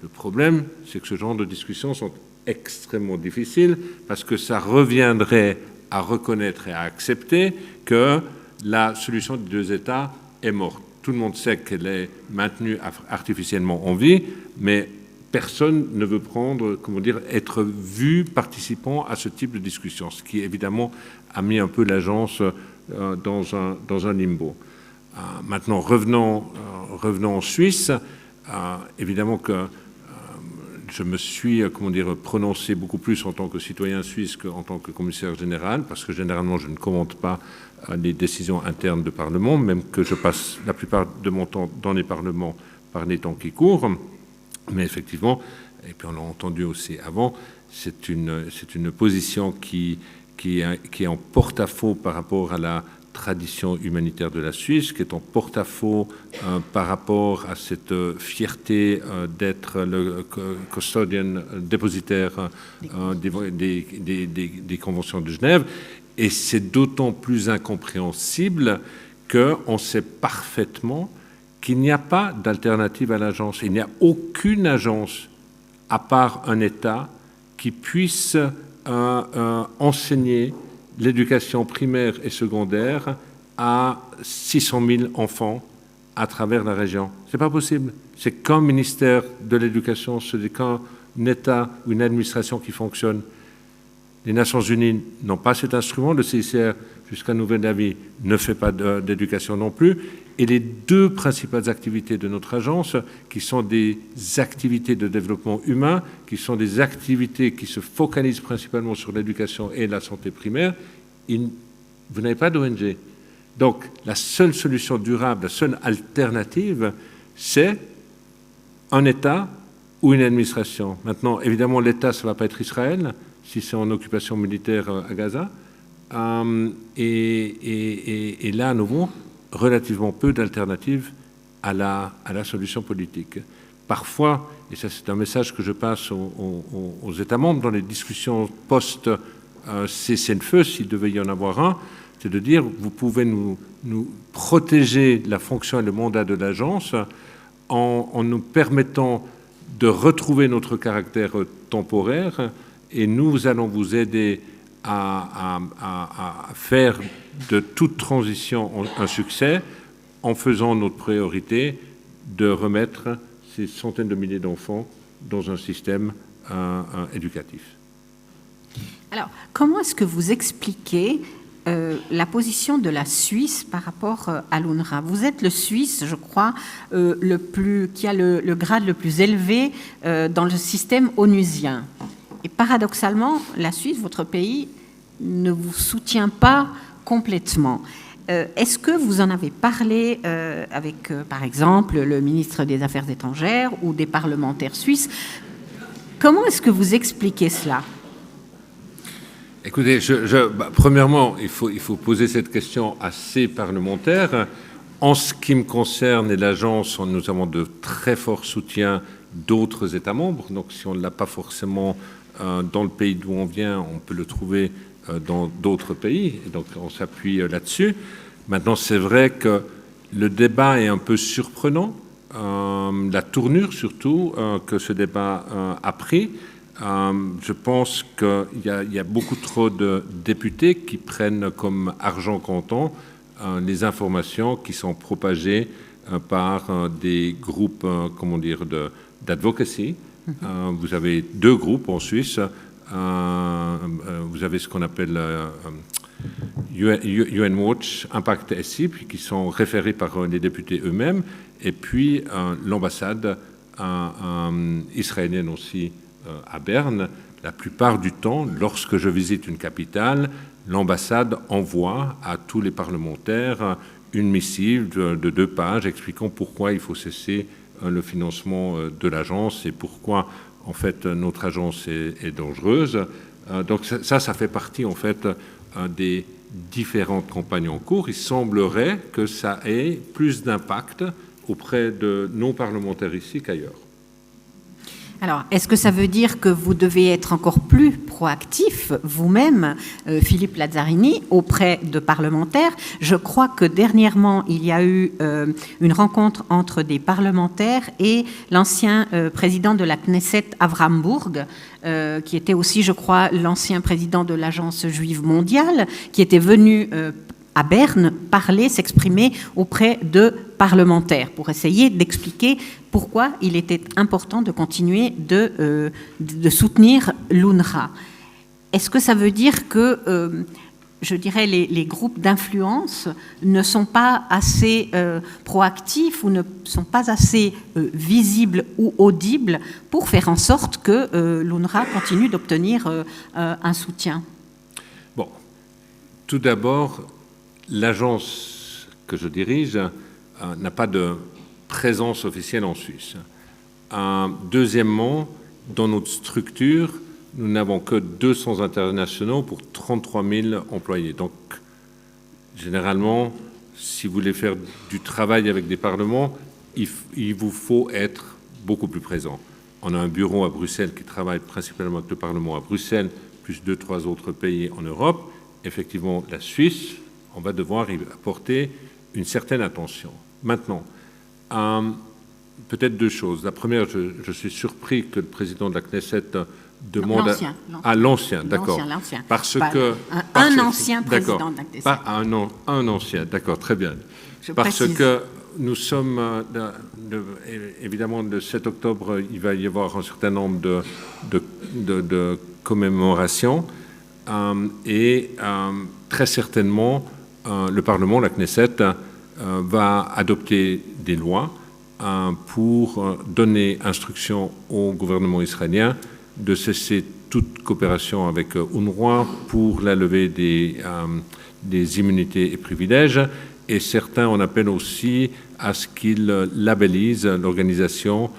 Speaker 2: Le problème, c'est que ce genre de discussions sont extrêmement difficiles parce que ça reviendrait à reconnaître et à accepter que la solution des deux États est morte. Tout le monde sait qu'elle est maintenue artificiellement en vie, mais personne ne veut être vu participant à ce type de discussion, ce qui évidemment a mis un peu l'agence dans un limbo. Maintenant, revenons en Suisse. Évidemment que je me suis prononcé beaucoup plus en tant que citoyen suisse qu'en tant que commissaire général, parce que généralement je ne commente pas les décisions internes de Parlement, même que je passe la plupart de mon temps dans les parlements par les temps qui courent. Mais effectivement, et puis on l'a entendu aussi avant, c'est une position qui est en porte-à-faux par rapport à la tradition humanitaire de la Suisse, qui est en porte-à-faux par rapport à cette fierté d'être le custodian, dépositaire des conventions de Genève. Et c'est d'autant plus incompréhensible qu'on sait parfaitement qu'il n'y a pas d'alternative à l'agence. Il n'y a aucune agence, à part un État, qui puisse enseigner l'éducation primaire et secondaire à 600 000 enfants à travers la région. C'est pas possible. C'est qu'un ministère de l'Éducation, c'est qu'un État ou une administration qui fonctionne. Les Nations Unies n'ont pas cet instrument. Le CICR, jusqu'à nouvel avis, ne fait pas d'éducation non plus. Et les deux principales activités de notre agence, qui sont des activités de développement humain, qui sont des activités qui se focalisent principalement sur l'éducation et la santé primaire, vous n'avez pas d'ONG. Donc, la seule solution durable, la seule alternative, c'est un État ou une administration. Maintenant, évidemment, l'État, ça ne va pas être Israël, si c'est en occupation militaire à Gaza. Et là, à nouveau, relativement peu d'alternatives à la solution politique. Parfois, et ça c'est un message que je passe aux États membres dans les discussions post-cessez-le-feu, s'il devait y en avoir un, c'est de dire, vous pouvez nous protéger la fonction et le mandat de l'agence en nous permettant de retrouver notre caractère temporaire, et nous allons vous aider à faire de toute transition un succès en faisant notre priorité de remettre ces centaines de milliers d'enfants dans un système éducatif.
Speaker 1: Alors, comment est-ce que vous expliquez la position de la Suisse par rapport à l'UNRWA? Vous êtes le Suisse, je crois, qui a le grade le plus élevé dans le système onusien. Et paradoxalement, la Suisse, votre pays, ne vous soutient pas complètement. Est-ce que vous en avez parlé avec, par exemple, le ministre des Affaires étrangères ou des parlementaires suisses? Comment est-ce que vous expliquez cela?
Speaker 2: Écoutez, premièrement, il faut poser cette question à ces parlementaires. En ce qui me concerne et l'agence, nous avons de très forts soutiens d'autres États membres. Donc, si on ne l'a pas forcément dans le pays d'où on vient, on peut le trouver dans d'autres pays. Et donc, on s'appuie là-dessus. Maintenant, c'est vrai que le débat est un peu surprenant. La tournure, surtout, que ce débat a pris. Je pense qu'il y a beaucoup trop de députés qui prennent comme argent comptant les informations qui sont propagées par des groupes, d'advocacy. Vous avez deux groupes en Suisse. Vous avez ce qu'on appelle UN Watch, Impact SI, qui sont référés par les députés eux-mêmes, et puis l'ambassade israélienne aussi à Berne. La plupart du temps, lorsque je visite une capitale, l'ambassade envoie à tous les parlementaires une missive de 2 pages expliquant pourquoi il faut cesser le financement de l'agence et pourquoi, en fait, notre agence est dangereuse. Donc ça fait partie, en fait, des différentes campagnes en cours. Il semblerait que ça ait plus d'impact auprès de nos parlementaires ici qu'ailleurs.
Speaker 1: Alors, est-ce que ça veut dire que vous devez être encore plus proactif, vous-même, Philippe Lazzarini, auprès de parlementaires? Je crois que dernièrement, il y a eu une rencontre entre des parlementaires et l'ancien président de la Knesset, Avraham Burg, qui était aussi, je crois, l'ancien président de l'Agence juive mondiale, qui était venu à Berne parler, s'exprimer auprès de parlementaires pour essayer d'expliquer pourquoi il était important de continuer de soutenir l'UNRWA. Est-ce que ça veut dire que je dirais, les groupes d'influence ne sont pas assez proactifs ou ne sont pas assez visibles ou audibles pour faire en sorte que l'UNRWA continue d'obtenir un soutien?
Speaker 2: Bon, tout d'abord, l'agence que je dirige n'a pas de présence officielle en Suisse. Deuxièmement, dans notre structure, nous n'avons que 200 internationaux pour 33 000 employés. Donc, généralement, si vous voulez faire du travail avec des parlements, il vous faut être beaucoup plus présent. On a un bureau à Bruxelles qui travaille principalement avec le Parlement à Bruxelles, plus 2-3 autres pays en Europe. Effectivement, la Suisse, on va devoir y apporter une certaine attention. Maintenant, peut-être deux choses. La première, je suis surpris que le président de la Knesset demande à l'ancien, d'accord. Parce que
Speaker 1: un ancien président de la Knesset.
Speaker 2: Pas un ancien, d'accord, très bien. Parce que nous sommes, évidemment, le 7 octobre, il va y avoir un certain nombre de commémorations et très certainement, le Parlement, la Knesset, va adopter des lois pour donner instruction au gouvernement israélien de cesser toute coopération avec UNRWA pour la levée des immunités et privilèges. Et certains en appellent aussi à ce qu'ils labellisent l'organisation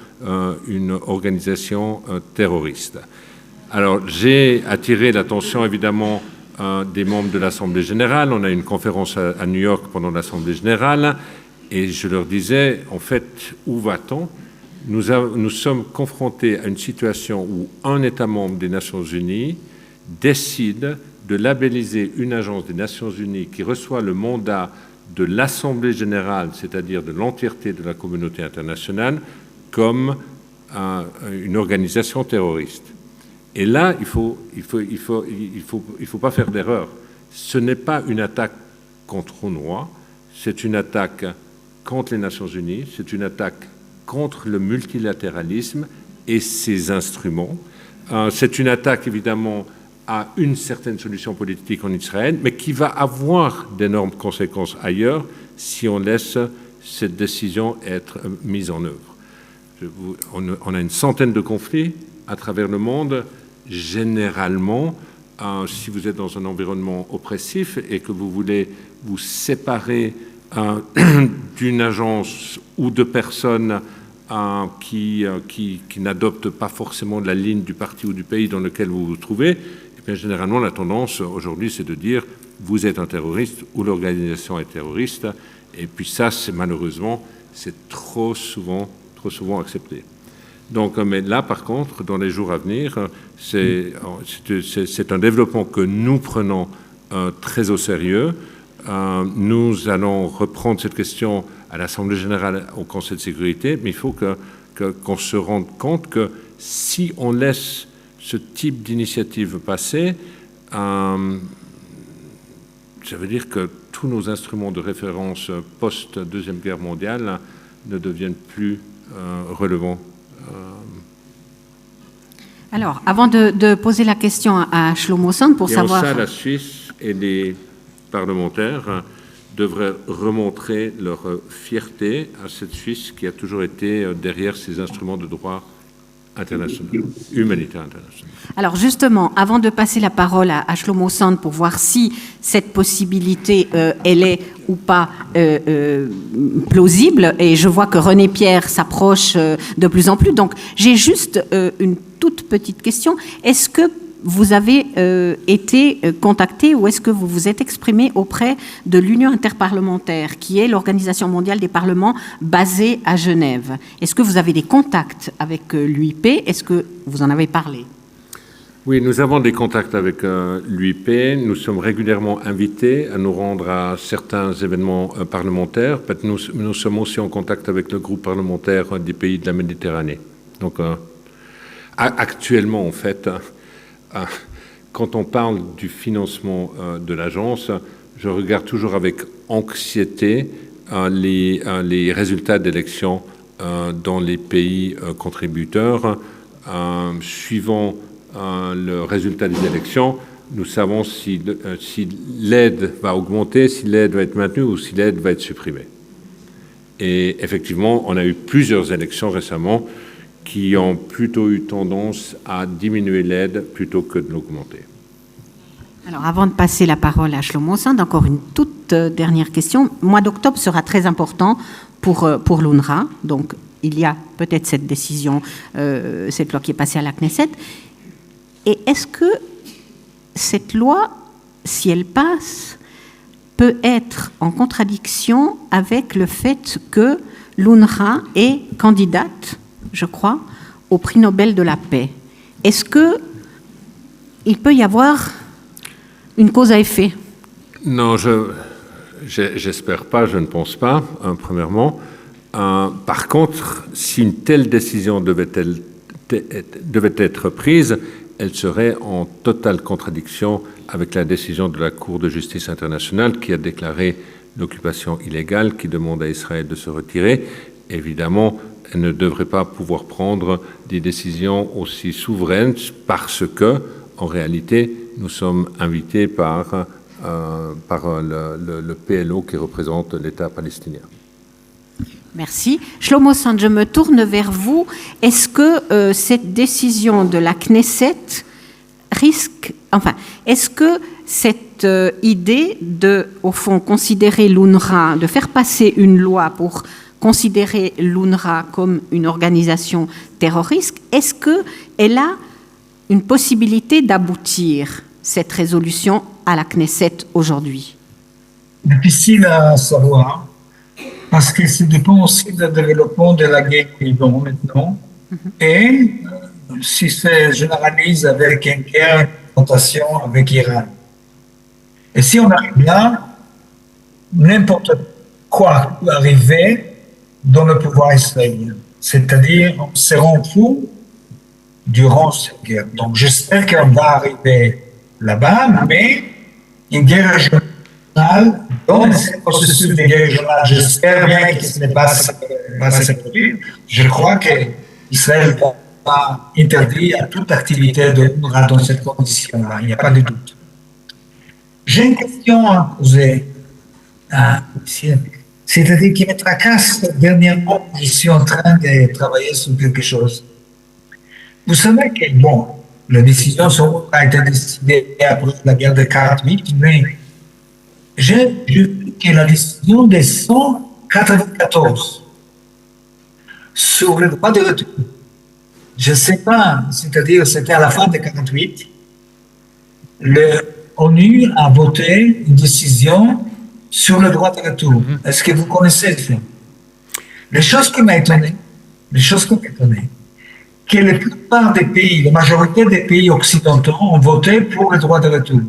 Speaker 2: une organisation terroriste. Alors, j'ai attiré l'attention, évidemment, des membres de l'Assemblée générale. On a une conférence à New York pendant l'Assemblée générale et je leur disais, en fait, où va-t-on ? Nous sommes confrontés à une situation où un État membre des Nations Unies décide de labelliser une agence des Nations Unies qui reçoit le mandat de l'Assemblée générale, c'est-à-dire de l'entièreté de la communauté internationale, comme une organisation terroriste. Et là, il faut pas faire d'erreur. Ce n'est pas une attaque contre UNRWA, c'est une attaque contre les Nations Unies, c'est une attaque contre le multilatéralisme et ses instruments. C'est une attaque, évidemment, à une certaine solution politique en Israël, mais qui va avoir d'énormes conséquences ailleurs si on laisse cette décision être mise en œuvre. On a une centaine de conflits à travers le monde. Généralement, si vous êtes dans un environnement oppressif et que vous voulez vous séparer d'une agence ou de personnes qui n'adoptent pas forcément la ligne du parti ou du pays dans lequel vous vous trouvez, eh bien, généralement, la tendance aujourd'hui, c'est de dire vous êtes un terroriste ou l'organisation est terroriste. Et puis ça, malheureusement, c'est trop souvent accepté. Donc, mais là, par contre, dans les jours à venir, c'est un développement que nous prenons très au sérieux. Nous allons reprendre cette question à l'Assemblée générale, au Conseil de sécurité, mais il faut qu'on se rende compte que si on laisse ce type d'initiative passer, ça veut dire que tous nos instruments de référence post-Deuxième Guerre mondiale ne deviennent plus relevants.
Speaker 1: Alors, avant de poser la question à Shlomo Sand pour savoir...
Speaker 2: Ça, la Suisse et les parlementaires devraient remontrer leur fierté à cette Suisse qui a toujours été derrière ces instruments de droit international, humanitaire international.
Speaker 1: Alors justement, avant de passer la parole à Shlomo Sand pour voir si cette possibilité, elle est ou pas plausible, et je vois que René Pierre s'approche de plus en plus, donc j'ai juste une toute petite question. Est-ce que vous avez été contacté ou est-ce que vous vous êtes exprimé auprès de l'Union interparlementaire, qui est l'Organisation mondiale des parlements basée à Genève? Est-ce que vous avez des contacts avec l'UIP? Est-ce que vous en avez parlé?
Speaker 2: Oui, nous avons des contacts avec l'UIP. Nous sommes régulièrement invités à nous rendre à certains événements parlementaires. Nous sommes aussi en contact avec le groupe parlementaire des pays de la Méditerranée. Donc, actuellement, en fait, quand on parle du financement de l'agence, je regarde toujours avec anxiété les résultats d'élections dans les pays contributeurs. Suivant le résultat des élections, nous savons si l'aide va augmenter, si l'aide va être maintenue ou si l'aide va être supprimée. Et effectivement, on a eu plusieurs élections récemment qui ont plutôt eu tendance à diminuer l'aide plutôt que de l'augmenter.
Speaker 1: Alors, avant de passer la parole à Shlomo Sand, encore une toute dernière question. Le mois d'octobre sera très important pour l'UNRWA. Donc, il y a peut-être cette décision, cette loi qui est passée à la Knesset. Et est-ce que cette loi, si elle passe, peut être en contradiction avec le fait que l'UNRWA est candidate, je crois, au prix Nobel de la paix? Est-ce qu'il peut y avoir une cause à effet?
Speaker 2: Non, j'espère pas, je ne pense pas, premièrement. Par contre, si une telle décision devait être prise, elle serait en totale contradiction avec la décision de la Cour de justice internationale qui a déclaré l'occupation illégale, qui demande à Israël de se retirer. Évidemment, elle ne devrait pas pouvoir prendre des décisions aussi souveraines parce que, en réalité, nous sommes invités par le PLO qui représente l'État palestinien.
Speaker 1: Merci. Shlomo Sand, je me tourne vers vous. Est-ce que cette décision de la Knesset est-ce que cette idée de, au fond, considérer l'UNRWA, de faire passer une loi pour considérer l'UNRWA comme une organisation terroriste, est-ce qu'elle a une possibilité d'aboutir, cette résolution, à la Knesset aujourd'hui?
Speaker 3: Difficile à savoir, parce que ça dépend aussi du développement de la guerre qui est maintenant. Et si se généralise avec une guerre de confrontation avec l'Iran. Et si on arrive là, n'importe quoi peut arriver dans le pouvoir israélien. C'est-à-dire, on se rend fou durant cette guerre. Donc, j'espère qu'on va arriver là-bas, mais une guerre régionale, dans ce processus de guerre régionale, j'espère bien que ce n'est pas se produire. Je crois qu'Israël va interdire à toute activité de l'UNRWA dans cette condition-là, il n'y a pas de doute. J'ai une question à poser. C'est-à-dire qui me tracasse dernièrement, je suis en train de travailler sur quelque chose. Vous savez que, bon, la décision a été décidée après la guerre de 48, mais j'ai vu que la décision de 194 sur le droit de retour, je ne sais pas, c'est-à-dire c'était à la fin de 48, l'ONU a voté une décision sur le droit de retour. Est-ce que vous connaissez ça? Les choses qui m'ont étonné, que la plupart des pays, la majorité des pays occidentaux ont voté pour le droit de retour.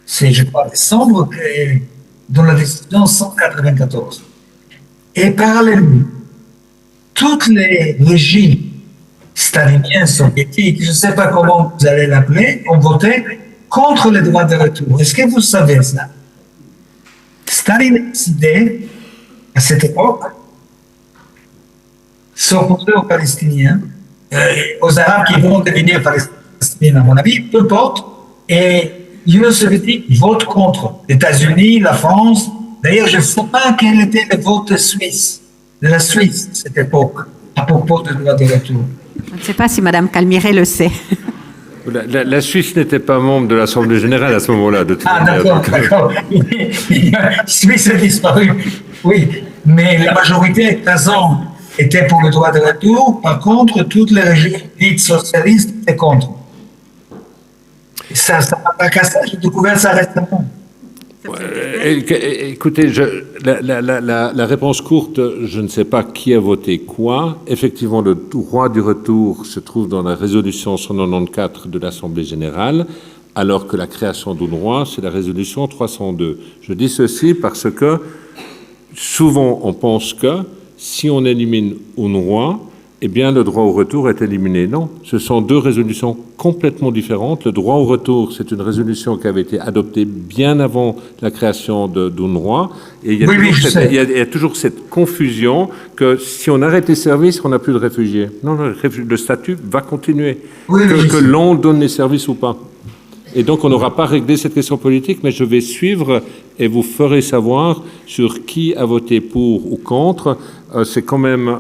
Speaker 3: C'est, je crois, décembre, dans la décision 194. Et parallèlement, tous les régimes staliniens, soviétiques, je ne sais pas comment vous allez l'appeler, ont voté contre le droit de retour. Est-ce que vous savez ça? Staline a décidé, à cette époque, s'opposer aux Palestiniens, aux Arabes qui vont devenir Palestiniens, à mon avis, peu importe, et l'Union soviétique vote contre. Les États-Unis, la France. D'ailleurs, je ne sais pas quel était le vote de la Suisse, à cette époque, à propos du droit de retour.
Speaker 1: Je ne sais pas si Mme Calmiret le sait.
Speaker 2: La Suisse n'était pas membre de l'Assemblée générale à ce moment-là.
Speaker 3: D'accord. La Suisse a disparu. Oui, mais la majorité écrasante était pour le droit de retour. Par contre, toutes les régions dites socialistes étaient contre. Ça m'a pas cassé, j'ai découvert ça récemment.
Speaker 2: Écoutez, la réponse courte, je ne sais pas qui a voté quoi. Effectivement, le droit du retour se trouve dans la résolution 194 de l'Assemblée générale, alors que la création d'UNRWA, c'est la résolution 302. Je dis ceci parce que souvent on pense que si on élimine UNRWA, eh bien le droit au retour est éliminé. Non, ce sont deux résolutions complètement différentes. Le droit au retour, c'est une résolution qui avait été adoptée bien avant la création d'UNRWA. Et il y a toujours cette confusion que si on arrête les services, on n'a plus de réfugiés. Non, le statut va continuer, que l'on donne les services ou pas. Et donc, on n'aura pas réglé cette question politique, mais je vais suivre et vous ferai savoir sur qui a voté pour ou contre. C'est quand même...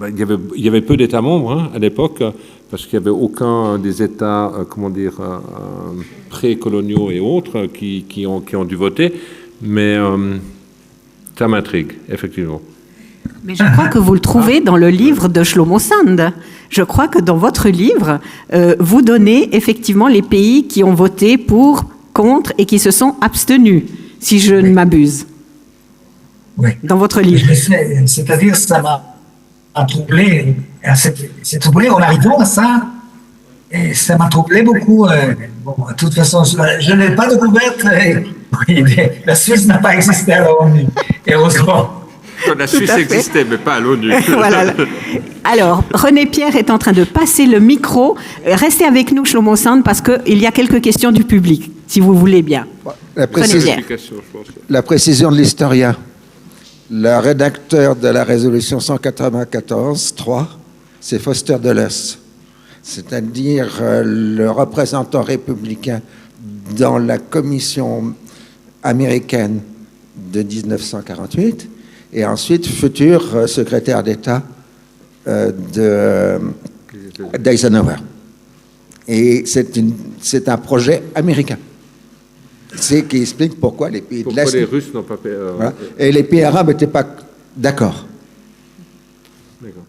Speaker 2: il y avait peu d'États membres à l'époque, parce qu'il n'y avait aucun des États, pré-coloniaux et autres qui ont dû voter. Mais ça m'intrigue, effectivement.
Speaker 1: Mais je crois que vous le trouvez dans le livre de Shlomo Sand. Je crois que dans votre livre, vous donnez effectivement les pays qui ont voté pour, contre et qui se sont abstenus, si je ne m'abuse.
Speaker 3: Oui.
Speaker 1: Dans votre livre.
Speaker 3: C'est-à-dire, ça m'a troublé. C'est troublé en arrivant à ça. Et ça m'a troublé beaucoup. Bon, de toute façon, je n'ai pas découvert. Oui, la Suisse n'a pas existé à l'ONU, heureusement.
Speaker 2: La Suisse existait, mais pas à l'ONU.
Speaker 1: Voilà. Alors, René Pierre est en train de passer le micro. Restez avec nous, Shlomo Sand, parce qu'il y a quelques questions du public, si vous voulez bien.
Speaker 4: La précision de l'historien. Le rédacteur de la résolution 194-3, c'est Foster Dulles, c'est-à-dire le représentant républicain dans la commission américaine de 1948, et ensuite futur secrétaire d'État d'Eisenhower. Et c'est un projet américain. C'est qui explique pourquoi les pays de l'Est...
Speaker 2: Pourquoi les Russes n'ont pas...
Speaker 4: Voilà. Et les pays arabes n'étaient pas d'accord.
Speaker 2: D'accord.